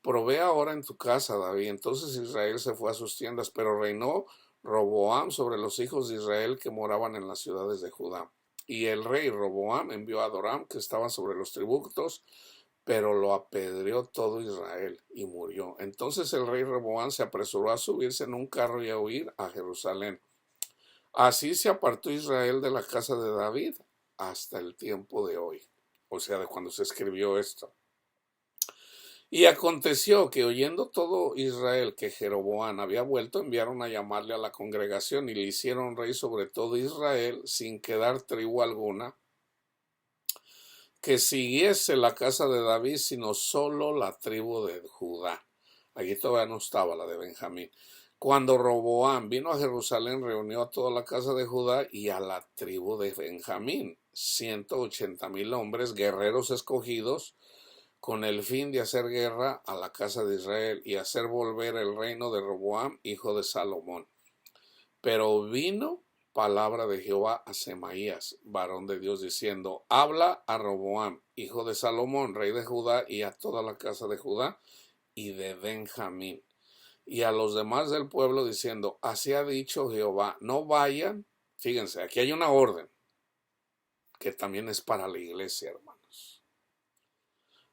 [SPEAKER 1] Provee ahora en tu casa, David. Entonces Israel se fue a sus tiendas, pero reinó Roboam sobre los hijos de Israel que moraban en las ciudades de Judá. Y el rey Roboam envió a Adoram, que estaba sobre los tributos, pero lo apedreó todo Israel y murió. Entonces el rey Roboam se apresuró a subirse en un carro y a huir a Jerusalén. Así se apartó Israel de la casa de David hasta el tiempo de hoy, o sea, de cuando se escribió esto. Y aconteció que oyendo todo Israel que Jeroboam había vuelto, enviaron a llamarle a la congregación y le hicieron rey sobre todo Israel, sin quedar tribu alguna que siguiese la casa de David, sino solo la tribu de Judá. Allí todavía no estaba la de Benjamín. Cuando Roboam vino a Jerusalén, reunió a toda la casa de Judá y a la tribu de Benjamín, 180,000 hombres, guerreros escogidos, con el fin de hacer guerra a la casa de Israel y hacer volver el reino de Roboam, hijo de Salomón. Pero vino palabra de Jehová a Semaías, varón de Dios, diciendo: habla a Roboam, hijo de Salomón, rey de Judá, y a toda la casa de Judá y de Benjamín, y a los demás del pueblo, diciendo: así ha dicho Jehová, no vayan. Fíjense, aquí hay una orden que también es para la iglesia, hermanos.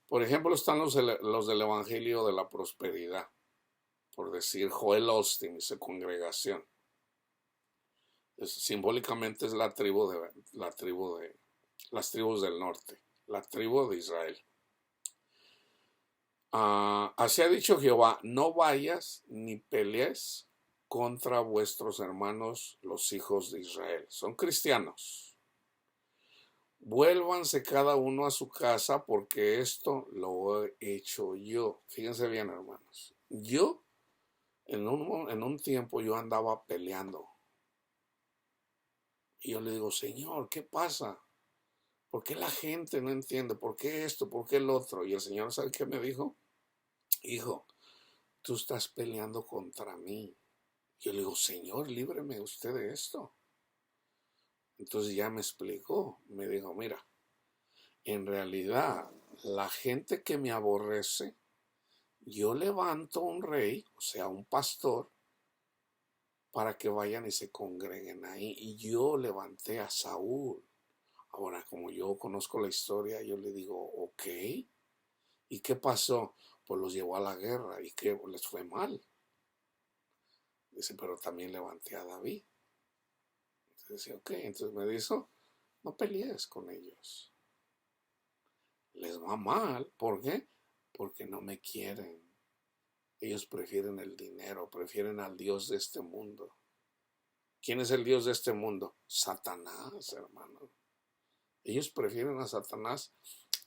[SPEAKER 1] Por ejemplo, están los del Evangelio de la Prosperidad, por decir Joel Austin y su congregación. Simbólicamente es las tribus del norte, la tribu de Israel. Así ha dicho Jehová: no vayas ni pelees contra vuestros hermanos los hijos de Israel. Son cristianos. Vuélvanse cada uno a su casa, porque esto lo he hecho yo. Fíjense bien, hermanos. Yo, en un tiempo, yo andaba peleando. Y yo le digo: Señor, ¿qué pasa? ¿Por qué la gente no entiende? ¿Por qué esto? ¿Por qué el otro? Y el Señor, ¿sabe qué me dijo? Hijo, tú estás peleando contra mí. Yo le digo: Señor, líbreme usted de esto. Entonces ya me explicó. Me dijo: mira, en realidad la gente que me aborrece, yo levanto un rey, o sea, un pastor, para que vayan y se congreguen ahí. Y yo levanté a Saúl. Ahora, como yo conozco la historia, yo le digo: ok. ¿Y qué pasó? Pues los llevó a la guerra y que les fue mal. Dice: pero también levanté a David. Entonces dice: ok. Entonces me dijo: no pelees con ellos. Les va mal. ¿Por qué? Porque no me quieren. Ellos prefieren el dinero, prefieren al Dios de este mundo. ¿Quién es el Dios de este mundo? Satanás, hermano. Ellos prefieren a Satanás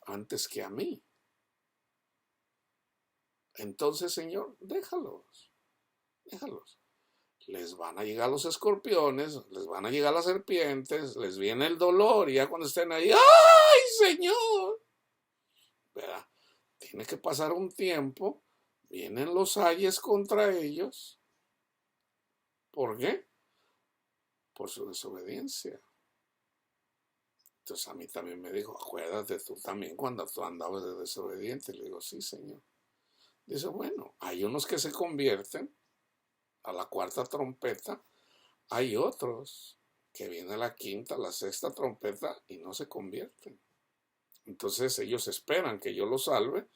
[SPEAKER 1] antes que a mí. Entonces, Señor, déjalos. Les van a llegar los escorpiones, les van a llegar las serpientes, les viene el dolor, y ya cuando estén ahí, ¡ay, Señor! ¿Verdad? Tiene que pasar un tiempo, vienen los ayes contra ellos. ¿Por qué? Por su desobediencia. Entonces a mí también me dijo: acuérdate tú también cuando tú andabas de desobediente. Le digo: sí, Señor. Dice: bueno, hay unos que se convierten a la cuarta trompeta, hay otros que viene la quinta, la sexta trompeta y no se convierten. Entonces ellos esperan que yo los salve.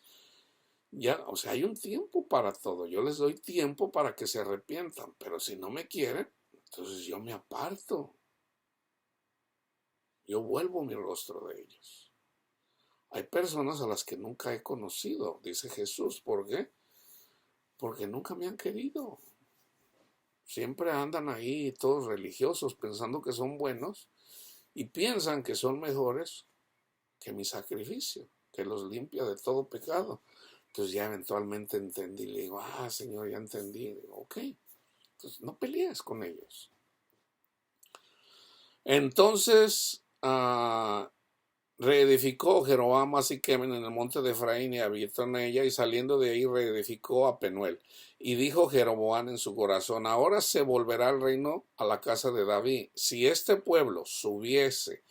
[SPEAKER 1] Ya, o sea, hay un tiempo para todo. Yo les doy tiempo para que se arrepientan, pero si no me quieren, entonces yo me aparto. Yo vuelvo mi rostro de ellos. Hay personas a las que nunca he conocido, dice Jesús. ¿Por qué? Porque nunca me han querido. Siempre andan ahí todos religiosos pensando que son buenos y piensan que son mejores que mi sacrificio, que los limpia de todo pecado. Entonces ya eventualmente entendí. Le digo: Señor, ya entendí. Le digo: ok. Entonces no pelees con ellos. Entonces reedificó Jeroboam a Siquem en el monte de Efraín y habitó en ella, y saliendo de ahí reedificó a Penuel. Y dijo Jeroboam en su corazón: ahora se volverá el reino a la casa de David. Si este pueblo subiere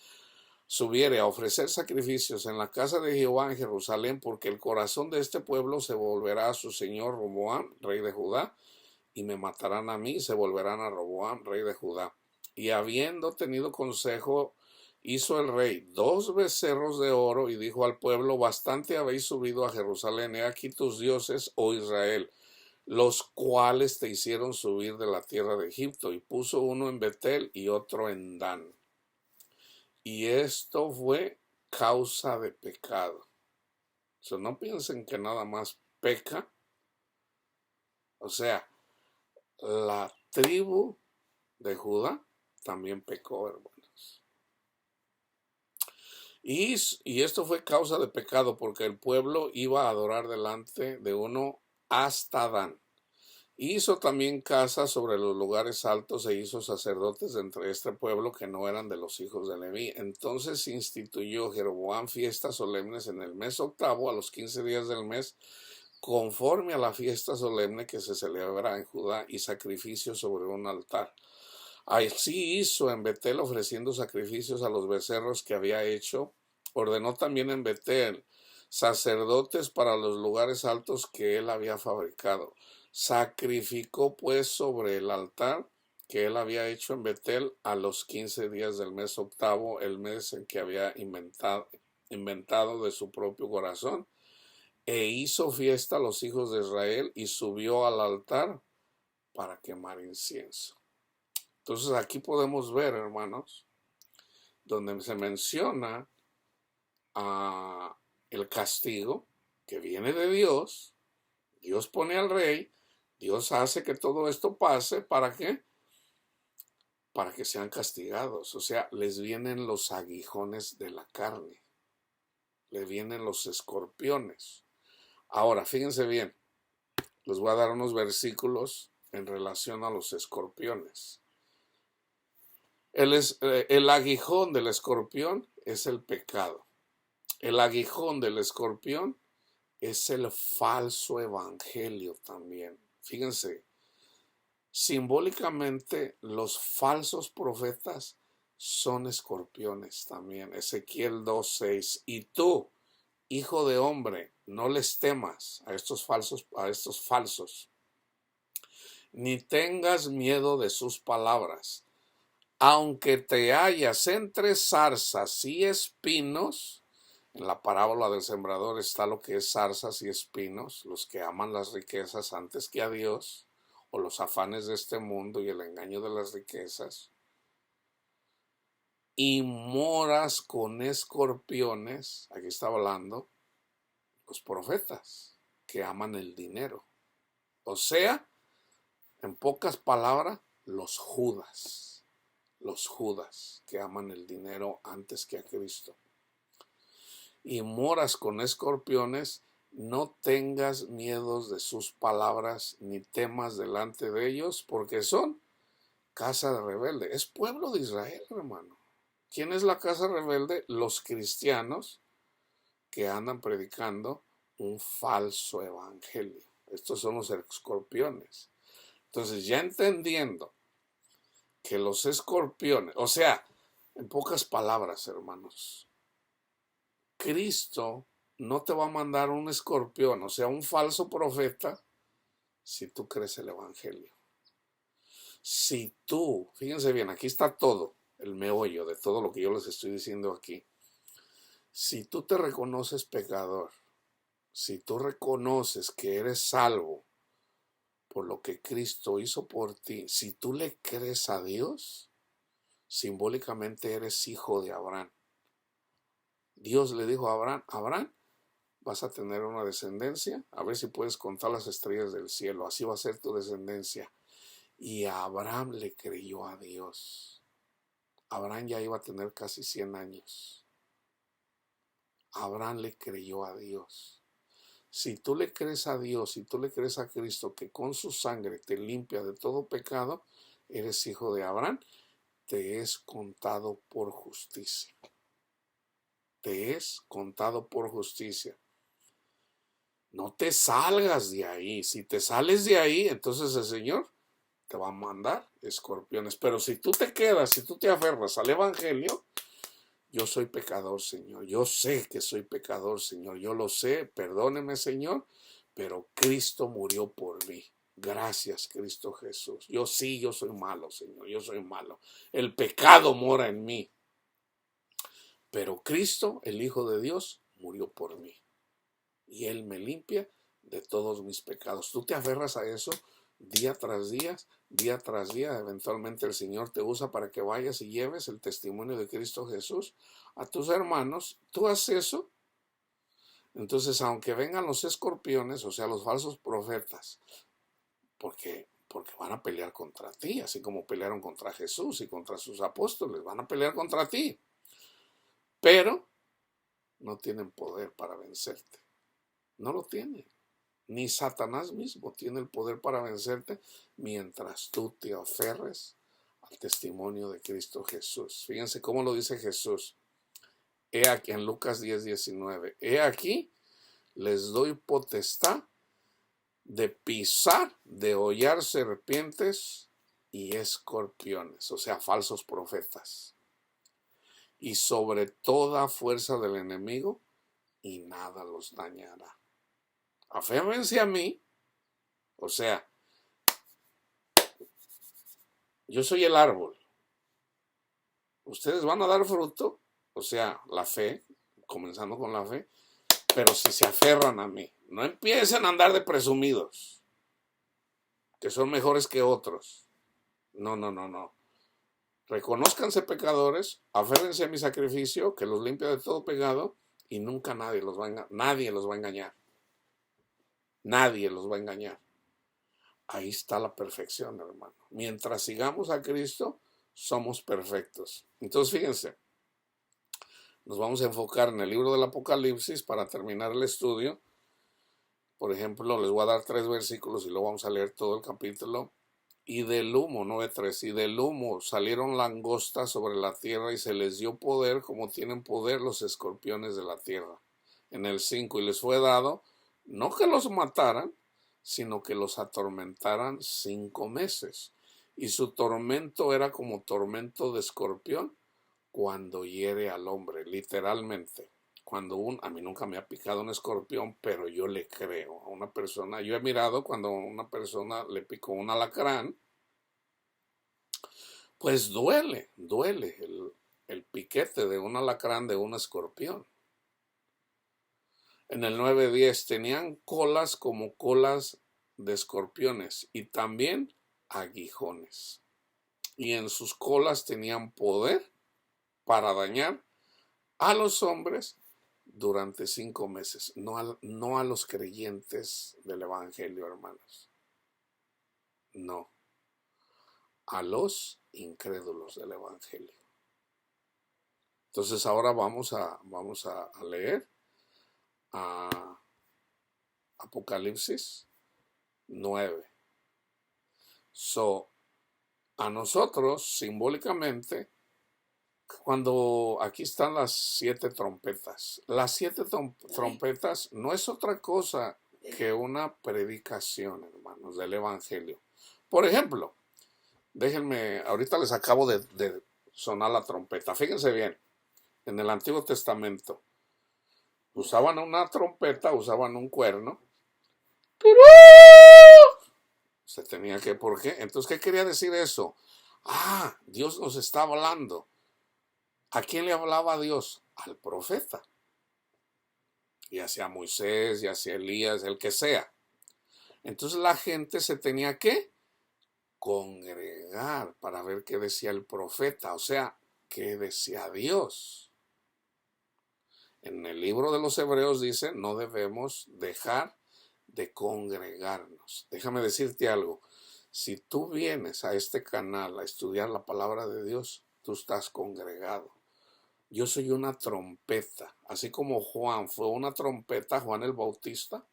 [SPEAKER 1] a ofrecer sacrificios en la casa de Jehová en Jerusalén, porque el corazón de este pueblo se volverá a su señor Roboam, rey de Judá, y me matarán a mí, y se volverán a Roboam, rey de Judá. Y habiendo tenido consejo, hizo el rey 2 becerros de oro, y dijo al pueblo: bastante habéis subido a Jerusalén, he aquí tus dioses, oh Israel, los cuales te hicieron subir de la tierra de Egipto. Y puso uno en Betel y otro en Dan. Y esto fue causa de pecado. O sea, no piensen que nada más peca. O sea, la tribu de Judá también pecó, hermanos. Y esto fue causa de pecado porque el pueblo iba a adorar delante de uno hasta Dan. Hizo también casas sobre los lugares altos e hizo sacerdotes entre este pueblo que no eran de los hijos de Leví. Entonces instituyó Jeroboam fiestas solemnes en el mes octavo, a los 15 días del mes, conforme a la fiesta solemne que se celebra en Judá, y sacrificios sobre un altar. Así hizo en Betel, ofreciendo sacrificios a los becerros que había hecho. Ordenó también en Betel sacerdotes para los lugares altos que él había fabricado. Sacrificó pues sobre el altar que él había hecho en Betel a los 15 días del mes octavo, el mes en que había inventado de su propio corazón, e hizo fiesta a los hijos de Israel y subió al altar para quemar incienso. Entonces aquí podemos ver, hermanos, donde se menciona el castigo que viene de Dios. Dios pone al rey, Dios hace que todo esto pase. ¿Para qué? Para que sean castigados. O sea, les vienen los aguijones de la carne, les vienen los escorpiones. Ahora, fíjense bien, les voy a dar unos versículos en relación a los escorpiones. El aguijón del escorpión es el pecado. El aguijón del escorpión es el falso evangelio también. Fíjense, simbólicamente los falsos profetas son escorpiones también. Ezequiel 2:6. Y tú, hijo de hombre, no les temas a estos falsos, ni tengas miedo de sus palabras. Aunque te hallas entre zarzas y espinos, en la parábola del sembrador está lo que es zarzas y espinos, los que aman las riquezas antes que a Dios, o los afanes de este mundo y el engaño de las riquezas, y moras con escorpiones. Aquí está hablando los profetas que aman el dinero. O sea, en pocas palabras, los Judas que aman el dinero antes que a Cristo. Y moras con escorpiones, no tengas miedos de sus palabras, ni temas delante de ellos, porque son casa de rebelde. Es pueblo de Israel, hermano. ¿Quién es la casa rebelde? Los cristianos que andan predicando un falso evangelio. Estos son los escorpiones. Entonces, ya entendiendo que los escorpiones, o sea, en pocas palabras, hermanos, Cristo no te va a mandar un escorpión, o sea, un falso profeta, si tú crees el evangelio. Si tú, fíjense bien, aquí está todo, el meollo de todo lo que yo les estoy diciendo aquí. Si tú te reconoces pecador, si tú reconoces que eres salvo por lo que Cristo hizo por ti, si tú le crees a Dios, simbólicamente eres hijo de Abraham. Dios le dijo a Abraham, Abraham, vas a tener una descendencia, a ver si puedes contar las estrellas del cielo, así va a ser tu descendencia. Y Abraham le creyó a Dios. Abraham ya iba a tener casi 100 años. Abraham le creyó a Dios. Si tú le crees a Dios, si tú le crees a Cristo, que con su sangre te limpia de todo pecado, eres hijo de Abraham, te es contado por justicia. Te es contado por justicia. No te salgas de ahí. Si te sales de ahí, entonces el Señor te va a mandar escorpiones. Pero si tú te quedas, si tú te aferras al evangelio, yo soy pecador, Señor. Yo sé que soy pecador, Señor. Yo lo sé. Perdóneme, Señor. Pero Cristo murió por mí. Gracias, Cristo Jesús. Yo soy malo, Señor. Yo soy malo. El pecado mora en mí. Pero Cristo, el Hijo de Dios, murió por mí. Y Él me limpia de todos mis pecados. Tú te aferras a eso, día tras día, eventualmente el Señor te usa para que vayas y lleves el testimonio de Cristo Jesús a tus hermanos. Tú haces eso. Entonces, aunque vengan los escorpiones, o sea, los falsos profetas, porque van a pelear contra ti, así como pelearon contra Jesús y contra sus apóstoles, van a pelear contra ti, pero no tienen poder para vencerte, no lo tienen. Ni Satanás mismo tiene el poder para vencerte mientras tú te aferres al testimonio de Cristo Jesús. Fíjense cómo lo dice Jesús. He aquí en Lucas 10:19. He aquí, les doy potestad de pisar, de hollar serpientes y escorpiones, o sea, falsos profetas, y sobre toda fuerza del enemigo, y nada los dañará. Aférrense a mí, o sea, yo soy el árbol. Ustedes van a dar fruto, o sea, la fe, comenzando con la fe, pero si se aferran a mí, no empiecen a andar de presumidos, que son mejores que otros. No, no, no, no. Reconózcanse pecadores, aférrense a mi sacrificio, que los limpia de todo pecado, y nunca nadie los va a engañar. Nadie los va a engañar. Nadie los va a engañar. Ahí está la perfección, hermano. Mientras sigamos a Cristo, somos perfectos. Entonces, fíjense, nos vamos a enfocar en el libro del Apocalipsis para terminar el estudio. Por ejemplo, les voy a dar 3 versículos y luego vamos a leer todo el capítulo. Y del humo, 9:3, y del humo salieron langostas sobre la tierra y se les dio poder como tienen poder los escorpiones de la tierra. En el 5, y les fue dado, no que los mataran, sino que los atormentaran 5 meses. Y su tormento era como tormento de escorpión cuando hiere al hombre, literalmente. A mí nunca me ha picado un escorpión, pero yo le creo a una persona. Yo he mirado cuando a una persona le picó un alacrán, pues duele el piquete de un alacrán, de un escorpión. En el 9:10 tenían colas como colas de escorpiones y también aguijones. Y en sus colas tenían poder para dañar a los hombres durante 5 meses, no a los creyentes del Evangelio, hermanos. No, a los incrédulos del Evangelio. Entonces ahora vamos a leer a Apocalipsis 9. A nosotros, simbólicamente, cuando aquí están las 7 trompetas. Las 7 trompetas no es otra cosa que una predicación, hermanos, del Evangelio. Por ejemplo, déjenme, ahorita les acabo de sonar la trompeta. Fíjense bien, en el Antiguo Testamento usaban una trompeta, usaban un cuerno. Se tenía que, ¿por qué? Entonces, ¿qué quería decir eso? Dios nos está hablando. ¿A quién le hablaba Dios? Al profeta. Ya sea Moisés, ya sea Elías, el que sea. Entonces la gente se tenía que congregar para ver qué decía el profeta, o sea, qué decía Dios. En el libro de los Hebreos dice, no debemos dejar de congregarnos. Déjame decirte algo. Si tú vienes a este canal a estudiar la palabra de Dios, tú estás congregado. Yo soy una trompeta, así como Juan fue una trompeta, Juan el Bautista,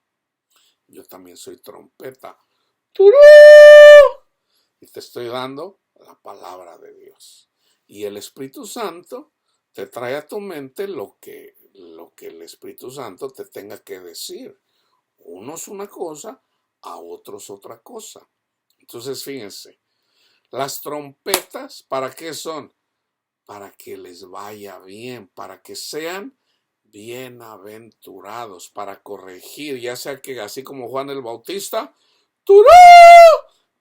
[SPEAKER 1] yo también soy trompeta. ¡Turú! Y te estoy dando la palabra de Dios. Y el Espíritu Santo te trae a tu mente lo que el Espíritu Santo te tenga que decir. Unos una cosa, a otros otra cosa. Entonces, fíjense, las trompetas, ¿para qué son? Para que les vaya bien, para que sean bienaventurados, para corregir, ya sea que así como Juan el Bautista, ¡turú!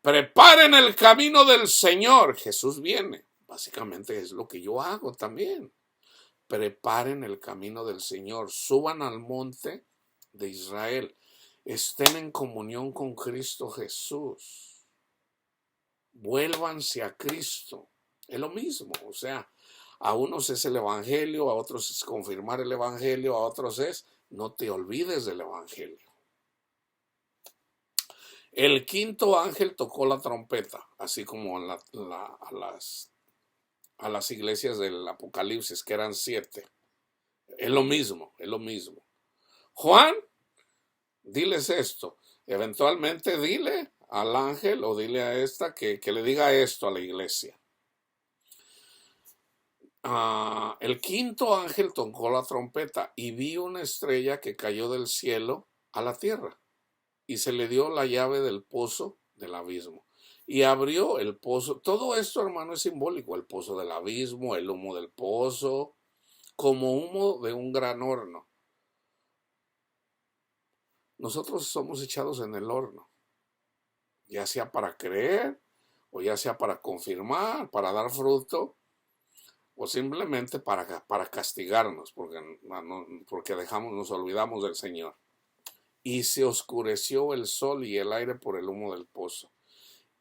[SPEAKER 1] Preparen el camino del Señor. Jesús viene. Básicamente es lo que yo hago también. Preparen el camino del Señor. Suban al monte de Israel. Estén en comunión con Cristo Jesús. vuélvanse a Cristo. Es lo mismo, o sea, a unos es el Evangelio, a otros es confirmar el Evangelio, a otros es no te olvides del Evangelio. El quinto ángel tocó la trompeta, así como a las iglesias del Apocalipsis, que eran 7. Es lo mismo, es lo mismo. Juan, diles esto. Eventualmente dile al ángel o dile a esta que le diga esto a la iglesia. El quinto ángel tocó la trompeta y vi una estrella que cayó del cielo a la tierra y se le dio la llave del pozo del abismo y abrió el pozo. Todo esto, hermano, es simbólico: el pozo del abismo, el humo del pozo, como humo de un gran horno. Nosotros somos echados en el horno, ya sea para creer o ya sea para confirmar, para dar fruto, o simplemente para castigarnos, porque nos olvidamos del Señor. Y se oscureció el sol y el aire por el humo del pozo.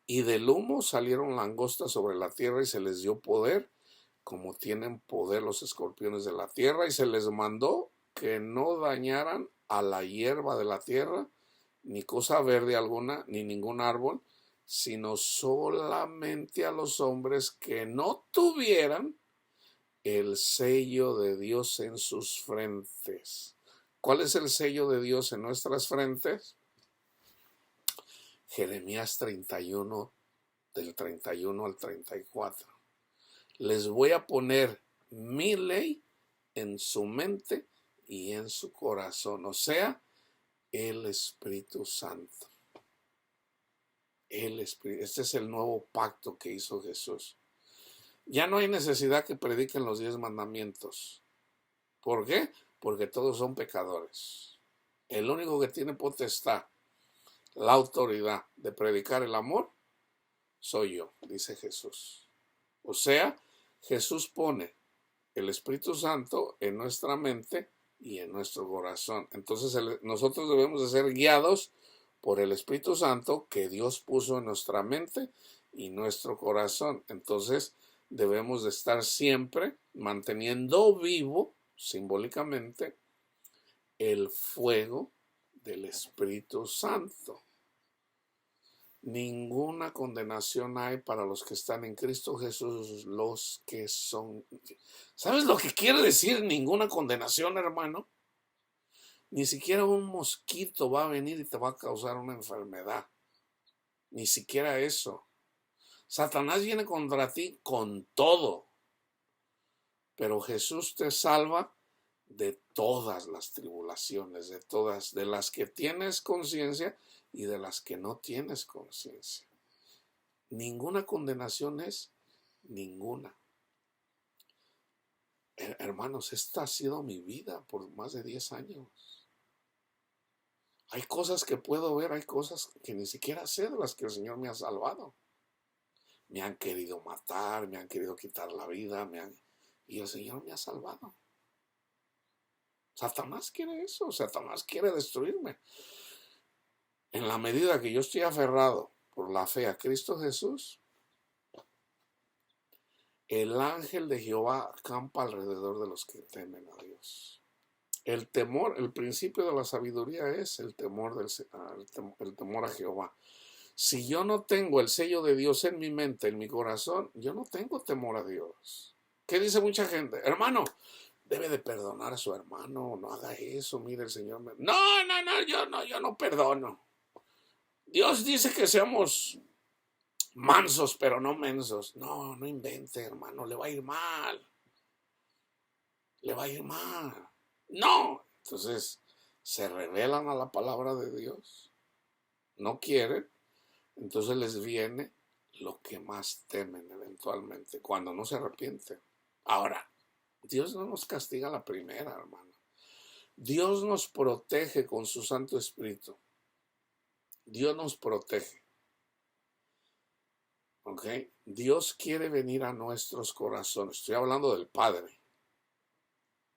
[SPEAKER 1] Y del humo salieron langostas sobre la tierra y se les dio poder, como tienen poder los escorpiones de la tierra, y se les mandó que no dañaran a la hierba de la tierra, ni cosa verde alguna, ni ningún árbol, sino solamente a los hombres que no tuvieran el sello de Dios en sus frentes. ¿Cuál es el sello de Dios en nuestras frentes? Jeremías 31, del 31 al 34. Les voy a poner mi ley en su mente y en su corazón, o sea, el Espíritu Santo. Este es el nuevo pacto que hizo Jesús. Ya no hay necesidad que prediquen los 10 mandamientos. ¿Por qué? Porque todos son pecadores. El único que tiene potestad, la autoridad de predicar el amor, soy yo, dice Jesús. O sea, Jesús pone el Espíritu Santo en nuestra mente y en nuestro corazón. Entonces nosotros debemos de ser guiados por el Espíritu Santo que Dios puso en nuestra mente y nuestro corazón. Entonces debemos de estar siempre manteniendo vivo, simbólicamente, el fuego del Espíritu Santo. Ninguna condenación hay para los que están en Cristo Jesús, los que son... ¿Sabes lo que quiere decir ninguna condenación, hermano? Ni siquiera un mosquito va a venir y te va a causar una enfermedad. Ni siquiera eso. Satanás viene contra ti con todo. Pero Jesús te salva de todas las tribulaciones, de las que tienes conciencia y de las que no tienes conciencia. Ninguna condenación es ninguna. Hermanos, esta ha sido mi vida por más de 10 años. Hay cosas que puedo ver, hay cosas que ni siquiera sé de las que el Señor me ha salvado. Me han querido matar, me han querido quitar la vida, y el Señor me ha salvado. Satanás quiere eso, Satanás quiere destruirme. En la medida que yo estoy aferrado por la fe a Cristo Jesús, el ángel de Jehová acampa alrededor de los que temen a Dios. El temor, el principio de la sabiduría es el temor a Jehová. Si yo no tengo el sello de Dios en mi mente, en mi corazón, yo no tengo temor a Dios. ¿Qué dice mucha gente? Hermano, debe de perdonar a su hermano, no haga eso, mire el Señor. No, yo no perdono. Dios dice que seamos mansos, pero no mensos. No invente, hermano, le va a ir mal. Le va a ir mal. No. Entonces, se rebelan a la palabra de Dios. No quieren. Entonces les viene lo que más temen eventualmente, cuando no se arrepienten. Ahora, Dios no nos castiga la primera, hermano. Dios nos protege con su Santo Espíritu. Dios nos protege. ¿Ok? Dios quiere venir a nuestros corazones. Estoy hablando del Padre.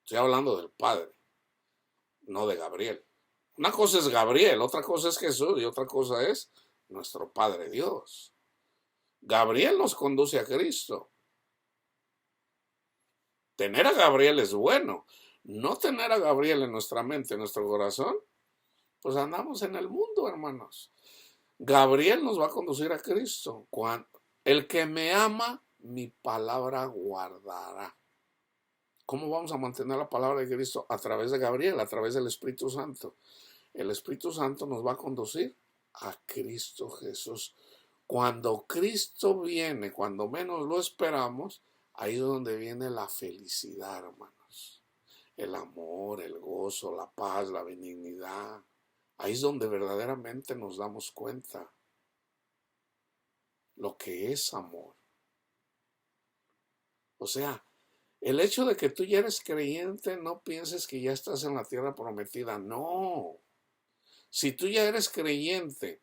[SPEAKER 1] Estoy hablando del Padre, no de Gabriel. Una cosa es Gabriel, otra cosa es Jesús y otra cosa es nuestro Padre Dios. Gabriel nos conduce a Cristo. Tener a Gabriel es bueno. No tener a Gabriel en nuestra mente, en nuestro corazón, pues andamos en el mundo, hermanos. Gabriel nos va a conducir a Cristo. El que me ama, mi palabra guardará. ¿Cómo vamos a mantener la palabra de Cristo? A través de Gabriel, a través del Espíritu Santo. El Espíritu Santo nos va a conducir a Cristo Jesús. Cuando Cristo viene, cuando menos lo esperamos, ahí es donde viene la felicidad, hermanos. El amor, el gozo, la paz, la benignidad. Ahí es donde verdaderamente nos damos cuenta lo que es amor. O sea, el hecho de que tú ya eres creyente, no pienses que ya estás en la tierra prometida. No. Si tú ya eres creyente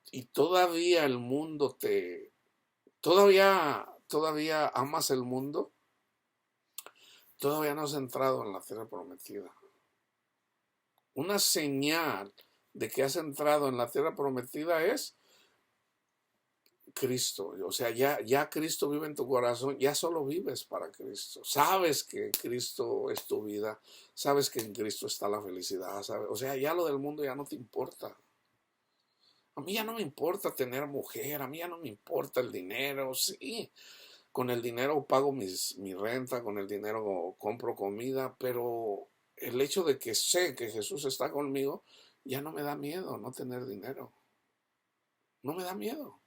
[SPEAKER 1] y todavía el mundo todavía amas el mundo, todavía no has entrado en la tierra prometida. Una señal de que has entrado en la tierra prometida es Cristo. O sea, ya Cristo vive en tu corazón, ya solo vives para Cristo. Sabes que Cristo es tu vida, sabes que en Cristo está la felicidad, ¿sabes? O sea, ya lo del mundo ya no te importa. A mí ya no me importa tener mujer, a mí ya no me importa el dinero, sí. Con el dinero pago mi renta, con el dinero compro comida, pero el hecho de que sé que Jesús está conmigo, ya no me da miedo no tener dinero. No me da miedo.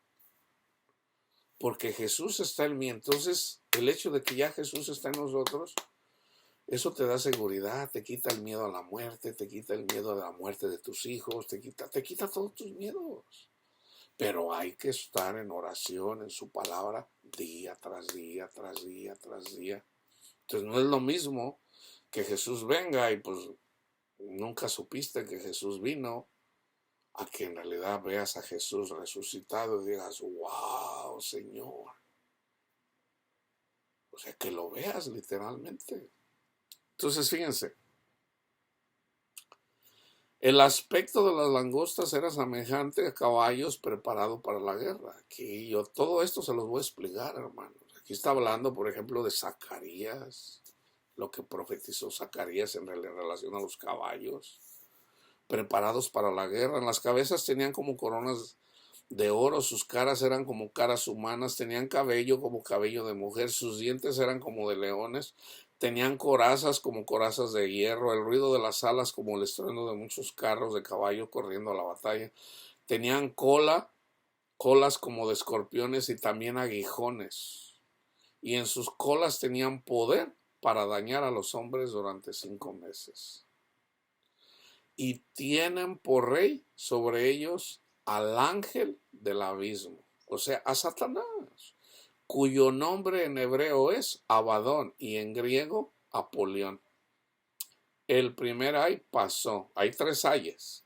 [SPEAKER 1] Porque Jesús está en mí. Entonces, el hecho de que ya Jesús está en nosotros, eso te da seguridad, te quita el miedo a la muerte, te quita el miedo a la muerte de tus hijos, te quita todos tus miedos. Pero hay que estar en oración, en su palabra, día tras día, tras día, tras día. Entonces no es lo mismo que Jesús venga y pues nunca supiste que Jesús vino, a que en realidad veas a Jesús resucitado y digas, wow, Señor. O sea, que lo veas literalmente. Entonces, fíjense, el aspecto de las langostas era semejante a caballos preparados para la guerra. Aquí yo todo esto se los voy a explicar, hermanos. Aquí está hablando, por ejemplo, de Zacarías, lo que profetizó Zacarías en relación a los caballos, preparados para la guerra. En las cabezas tenían como coronas de oro, sus caras eran como caras humanas, tenían cabello como cabello de mujer, sus dientes eran como de leones, tenían corazas como corazas de hierro, el ruido de las alas como el estruendo de muchos carros de caballo corriendo a la batalla, tenían colas como de escorpiones y también aguijones, y en sus colas tenían poder para dañar a los hombres durante 5 meses. Y tienen por rey sobre ellos al ángel del abismo, o sea, a Satanás, cuyo nombre en hebreo es Abadón y en griego Apolión. El primer ay pasó, hay 3 ayes.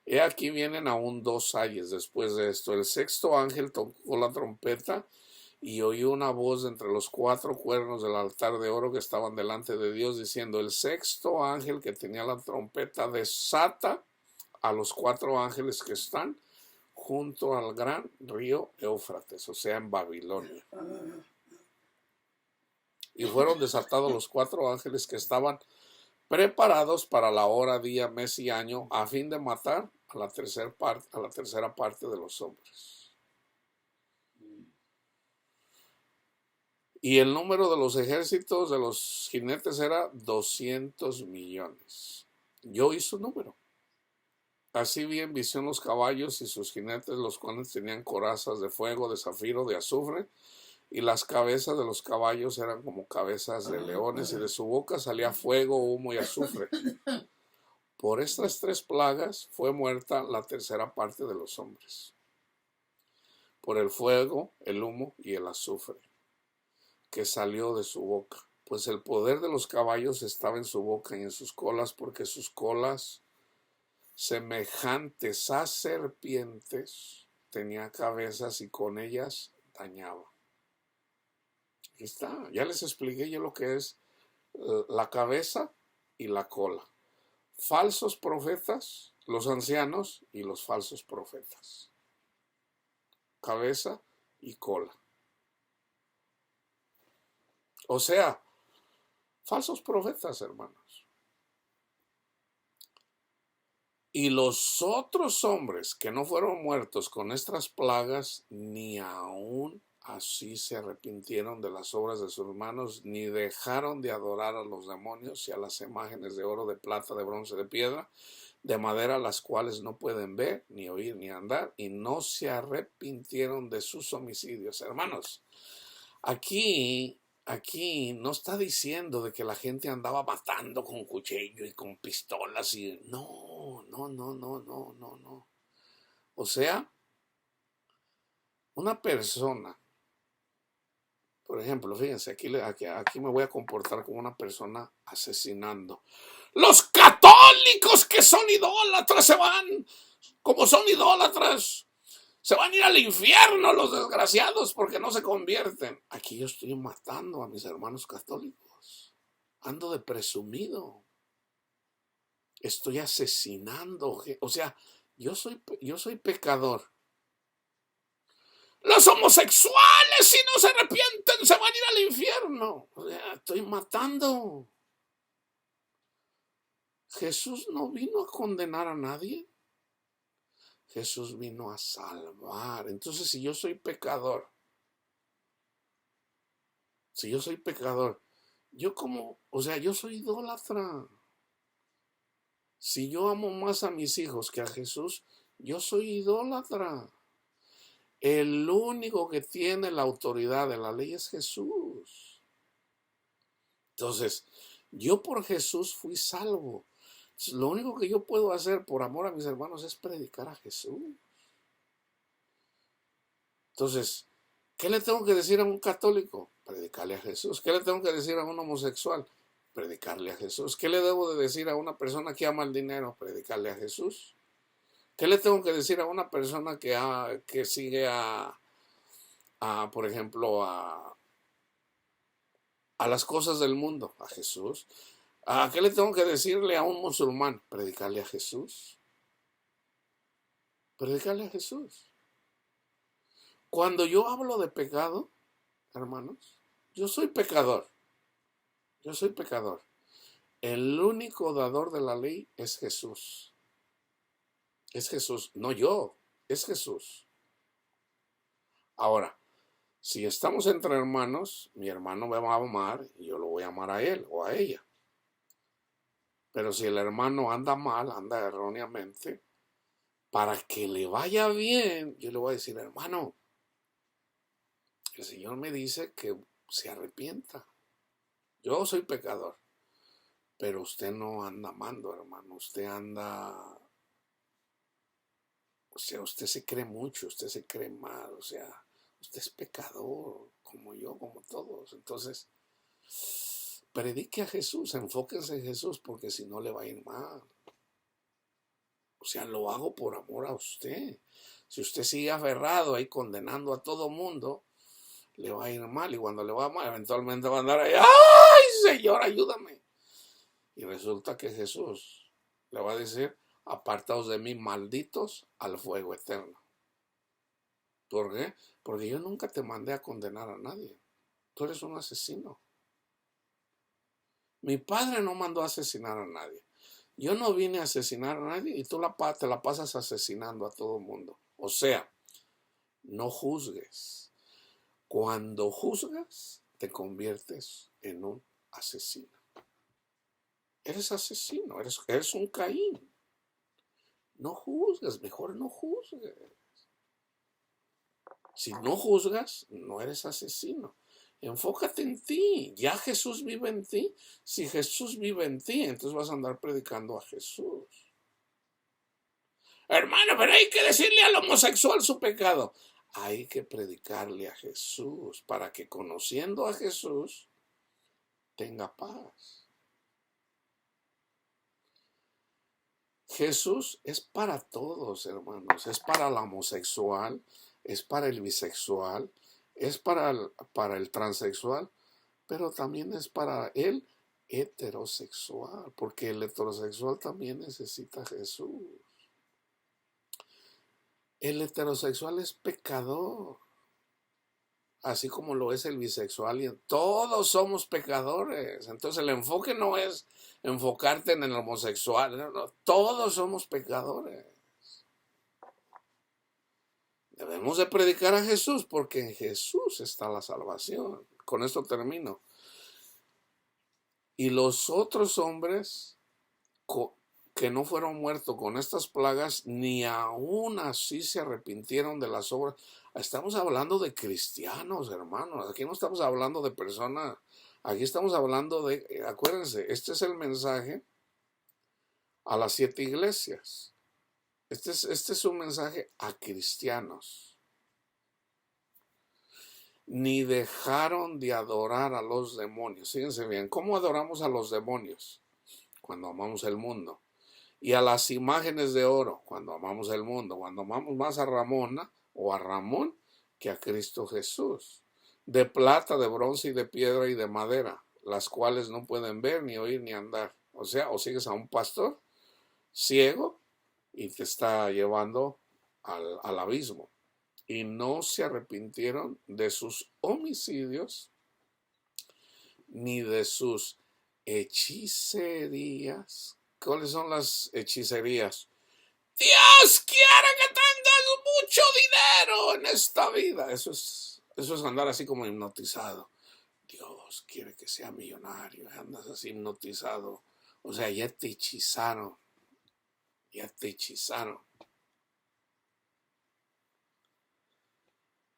[SPEAKER 1] He aquí vienen aún 2 ayes después de esto. El sexto ángel tocó la trompeta y oí una voz de entre los 4 cuernos del altar de oro que estaban delante de Dios diciendo, el sexto ángel que tenía la trompeta desata a los 4 ángeles que están junto al gran río Éufrates, o sea, en Babilonia. Y fueron desatados los 4 ángeles que estaban preparados para la hora, día, mes y año, a fin de matar a la tercera parte de los hombres. Y el número de los ejércitos de los jinetes era 200 millones. Yo hice un número. Así vi en visión los caballos y sus jinetes, los cuales tenían corazas de fuego, de zafiro, de azufre, y las cabezas de los caballos eran como cabezas de leones, y de su boca salía fuego, humo y azufre. Por estas 3 plagas fue muerta la tercera parte de los hombres, por el fuego, el humo y el azufre que salió de su boca, pues el poder de los caballos estaba en su boca y en sus colas, porque sus colas, semejantes a serpientes, tenía cabezas y con ellas dañaba. Aquí está, ya les expliqué yo lo que es la cabeza y la cola. Falsos profetas, los ancianos y los falsos profetas. cabeza y cola. O sea, falsos profetas, hermanos. Y los otros hombres que no fueron muertos con estas plagas, ni aún así se arrepintieron de las obras de sus manos, ni dejaron de adorar a los demonios y a las imágenes de oro, de plata, de bronce, de piedra, de madera, las cuales no pueden ver, ni oír, ni andar, y no se arrepintieron de sus homicidios. Hermanos, aquí no está diciendo de que la gente andaba matando con cuchillo y con pistolas y no. O sea, una persona, por ejemplo, fíjense, aquí me voy a comportar como una persona asesinando. Los católicos que son idólatras se van, como son idólatras, se van a ir al infierno los desgraciados porque no se convierten. Aquí yo estoy matando a mis hermanos católicos. Ando de presumido. Estoy asesinando. O sea, yo soy pecador. Los homosexuales, si no se arrepienten, se van a ir al infierno. O sea, estoy matando. Jesús no vino a condenar a nadie. Jesús vino a salvar. Entonces, si yo soy pecador, yo soy idólatra. Si yo amo más a mis hijos que a Jesús, yo soy idólatra. El único que tiene la autoridad de la ley es Jesús. Entonces, yo por Jesús fui salvo. Lo único que yo puedo hacer por amor a mis hermanos es predicar a Jesús. Entonces, ¿qué le tengo que decir a un católico? Predicarle a Jesús. ¿Qué le tengo que decir a un homosexual? Predicarle a Jesús. ¿Qué le debo de decir a una persona que ama el dinero? Predicarle a Jesús. ¿Qué le tengo que decir a una persona que sigue por ejemplo, a las cosas del mundo? A Jesús. ¿Qué le tengo que decirle a un musulmán? Predicarle a Jesús. Predicarle a Jesús. Cuando yo hablo de pecado, hermanos, yo soy pecador. Yo soy pecador. El único dador de la ley es Jesús. Es Jesús, no yo, es Jesús. Ahora, si estamos entre hermanos, mi hermano me va a amar y yo lo voy a amar a él o a ella. Pero si el hermano anda mal, anda erróneamente, para que le vaya bien, yo le voy a decir, hermano, el Señor me dice que se arrepienta. Yo soy pecador, pero usted no anda amando, hermano. Usted anda, o sea, usted se cree mucho, usted se cree mal, o sea, usted es pecador, como yo, como todos. Entonces, predique a Jesús, enfóquese en Jesús, porque si no le va a ir mal. O sea, lo hago por amor a usted. Si usted sigue aferrado ahí condenando a todo mundo, le va a ir mal. Y cuando le va mal, eventualmente va a andar ahí, ¡ay, Señor, ayúdame! Y resulta que Jesús le va a decir, apartaos de mí, malditos, al fuego eterno. ¿Por qué? Porque yo nunca te mandé a condenar a nadie. Tú eres un asesino. Mi padre no mandó a asesinar a nadie. Yo no vine a asesinar a nadie y tú te la pasas asesinando a todo el mundo. O sea, no juzgues. Cuando juzgas, te conviertes en un asesino. Eres asesino, eres un Caín. No juzgues, mejor no juzgues. Si no juzgas, no eres asesino. Enfócate en ti. Ya Jesús vive en ti. Si Jesús vive en ti, entonces vas a andar predicando a Jesús. Hermano, pero hay que decirle al homosexual su pecado. Hay que predicarle a Jesús para que conociendo a Jesús tenga paz. Jesús es para todos, hermanos. Es para el homosexual, es para el bisexual, es para el transexual, pero también es para el heterosexual, porque el heterosexual también necesita a Jesús. El heterosexual es pecador, así como lo es el bisexual. Y todos somos pecadores. Entonces el enfoque no es enfocarte en el homosexual. No, no, todos somos pecadores. Debemos de predicar a Jesús porque en Jesús está la salvación. Con esto termino. Y los otros hombres que no fueron muertos con estas plagas, ni aún así se arrepintieron de las obras. Estamos hablando de cristianos, hermanos. Aquí no estamos hablando de personas. Aquí estamos hablando de, acuérdense, este es el mensaje a las 7 iglesias. Este es un mensaje a cristianos. Ni dejaron de adorar a los demonios. Fíjense bien, ¿cómo adoramos a los demonios? Cuando amamos el mundo. Y a las imágenes de oro, cuando amamos el mundo, cuando amamos más a Ramona o a Ramón que a Cristo Jesús. De plata, de bronce y de piedra y de madera, las cuales no pueden ver, ni oír, ni andar. O sea, o sigues a un pastor ciego y te está llevando al abismo. Y no se arrepintieron de sus homicidios ni de sus hechicerías. ¿Cuáles son las hechicerías? Dios quiere que tengas mucho dinero en esta vida. Eso es andar así como hipnotizado. Dios quiere que sea millonario. Andas así hipnotizado. O sea, ya te hechizaron. Ya te hechizaron.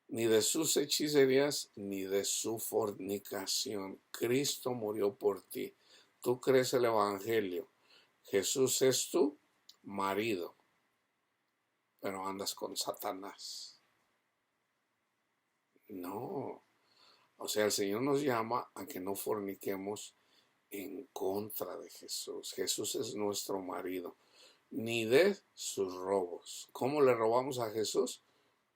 [SPEAKER 1] Ni de sus hechicerías, ni de su fornicación. Cristo murió por ti. Tú crees el Evangelio. Jesús es tu marido, pero andas con Satanás. No. O sea, el Señor nos llama a que no forniquemos en contra de Jesús. Jesús es nuestro marido. Ni de sus robos. ¿Cómo le robamos a Jesús?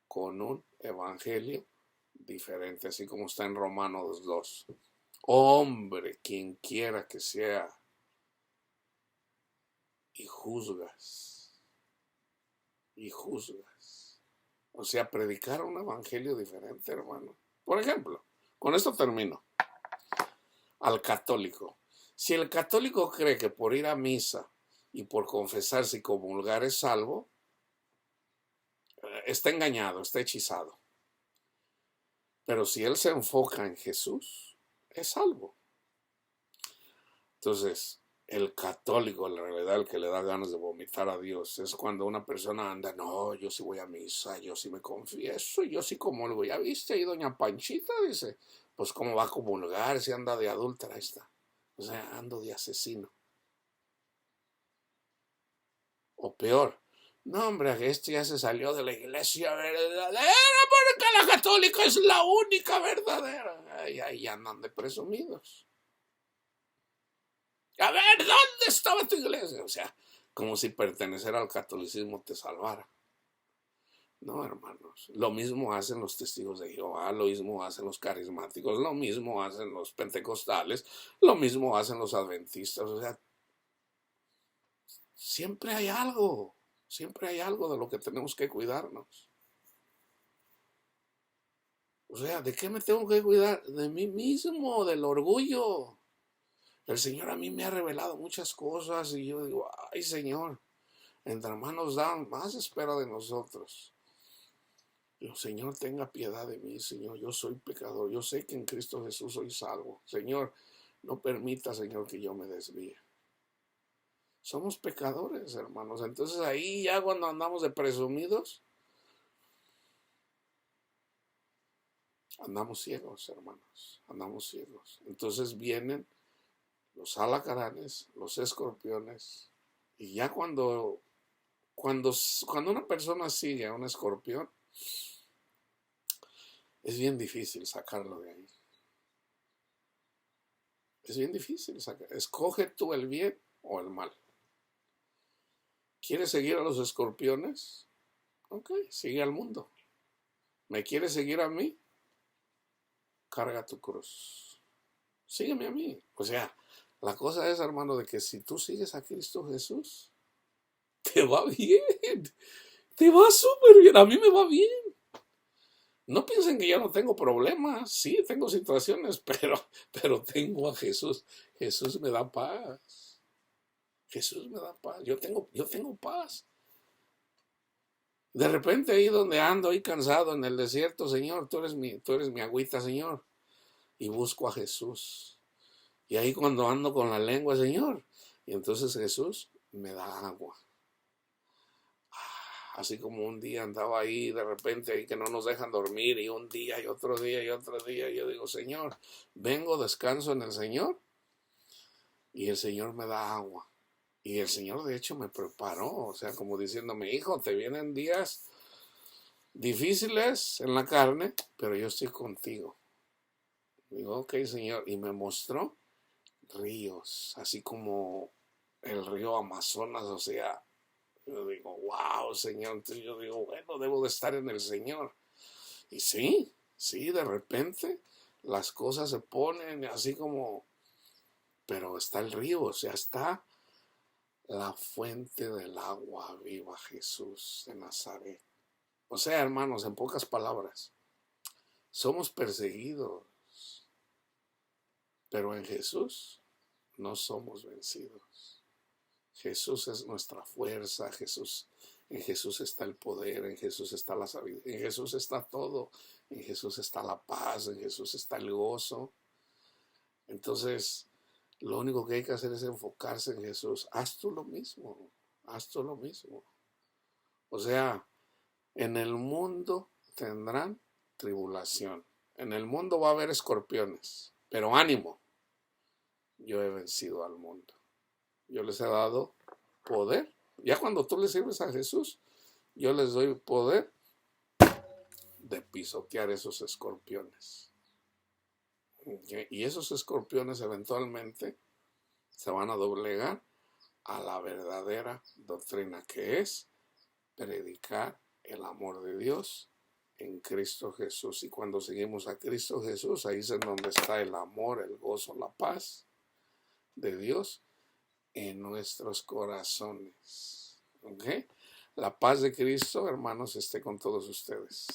[SPEAKER 1] Con un evangelio diferente, así como está en Romanos 2. Hombre, quien quiera que sea, y juzgas. Y juzgas. O sea, predicar un evangelio diferente, hermano. Por ejemplo, con esto termino. Al católico. Si el católico cree que por ir a misa y por confesarse y comulgar es salvo, está engañado, está hechizado. Pero si él se enfoca en Jesús, es salvo. Entonces, el católico, en realidad, el que le da ganas de vomitar a Dios, es cuando una persona anda, no, yo sí voy a misa, yo sí me confieso, yo sí comulgo. ¿Ya viste ahí doña Panchita? Dice, pues cómo va a comulgar si anda de adúltera, ahí está. O sea, ando de asesino. O peor, no, hombre, este ya se salió de la iglesia verdadera porque la católica es la única verdadera. Ahí andan de presumidos. A ver, ¿dónde estaba tu iglesia? O sea, como si pertenecer al catolicismo te salvara. No, hermanos. Lo mismo hacen los testigos de Jehová, lo mismo hacen los carismáticos, lo mismo hacen los pentecostales, lo mismo hacen los adventistas. O sea, siempre hay algo de lo que tenemos que cuidarnos. O sea, ¿de qué me tengo que cuidar? De mí mismo, del orgullo. El Señor a mí me ha revelado muchas cosas y yo digo, ay Señor, entre manos dan, más espera de nosotros. Digo, Señor, tenga piedad de mí, Señor, yo soy pecador, yo sé que en Cristo Jesús soy salvo. Señor, no permita, Señor, que yo me desvíe. Somos pecadores, hermanos. Entonces ahí ya cuando andamos de presumidos, andamos ciegos, hermanos, andamos ciegos. Entonces vienen los alacranes, los escorpiones, y ya cuando una persona sigue a un escorpión, es bien difícil sacarlo de ahí. Es bien difícil sacar. Escoge tú el bien o el mal. ¿Quieres seguir a los escorpiones? Ok, sigue al mundo. ¿Me quieres seguir a mí? Carga tu cruz. Sígueme a mí. O sea, la cosa es, hermano, de que si tú sigues a Cristo Jesús, te va bien. Te va súper bien, a mí me va bien. No piensen que yo no tengo problemas, sí, tengo situaciones, pero tengo a Jesús. Jesús me da paz. Jesús me da paz. Yo tengo paz. De repente ahí donde ando, ahí cansado en el desierto, Señor, tú eres mi agüita, Señor. Y busco a Jesús. Y ahí cuando ando con la lengua, Señor, y entonces Jesús me da agua. Así como un día andaba ahí de repente y que no nos dejan dormir y un día y otro día y otro día. Y yo digo, Señor, vengo, descanso en el Señor y el Señor me da agua. Y el Señor de hecho me preparó, o sea, como diciéndome, hijo, te vienen días difíciles en la carne, pero yo estoy contigo. Digo, ok, Señor, y me mostró ríos, así como el río Amazonas, o sea, yo digo, wow, Señor, entonces yo digo, bueno, debo de estar en el Señor. Y sí, sí, de repente las cosas se ponen así como, pero está el río, o sea, está la fuente del agua viva, Jesús de Nazaret. O sea, hermanos, en pocas palabras, somos perseguidos, pero en Jesús no somos vencidos. Jesús es nuestra fuerza, en Jesús está el poder, en Jesús está la sabiduría, en Jesús está todo, en Jesús está la paz, en Jesús está el gozo. Entonces, lo único que hay que hacer es enfocarse en Jesús. Haz tú lo mismo, haz tú lo mismo. O sea, en el mundo tendrán tribulación. En el mundo va a haber escorpiones, pero ánimo, yo he vencido al mundo. Yo les he dado poder. Ya cuando tú le sirves a Jesús, yo les doy poder de pisotear esos escorpiones. Y esos escorpiones eventualmente se van a doblegar a la verdadera doctrina, que es predicar el amor de Dios en Cristo Jesús. Y cuando seguimos a Cristo Jesús, ahí es en donde está el amor, el gozo, la paz de Dios en nuestros corazones. ¿Ok? La paz de Cristo, hermanos, esté con todos ustedes.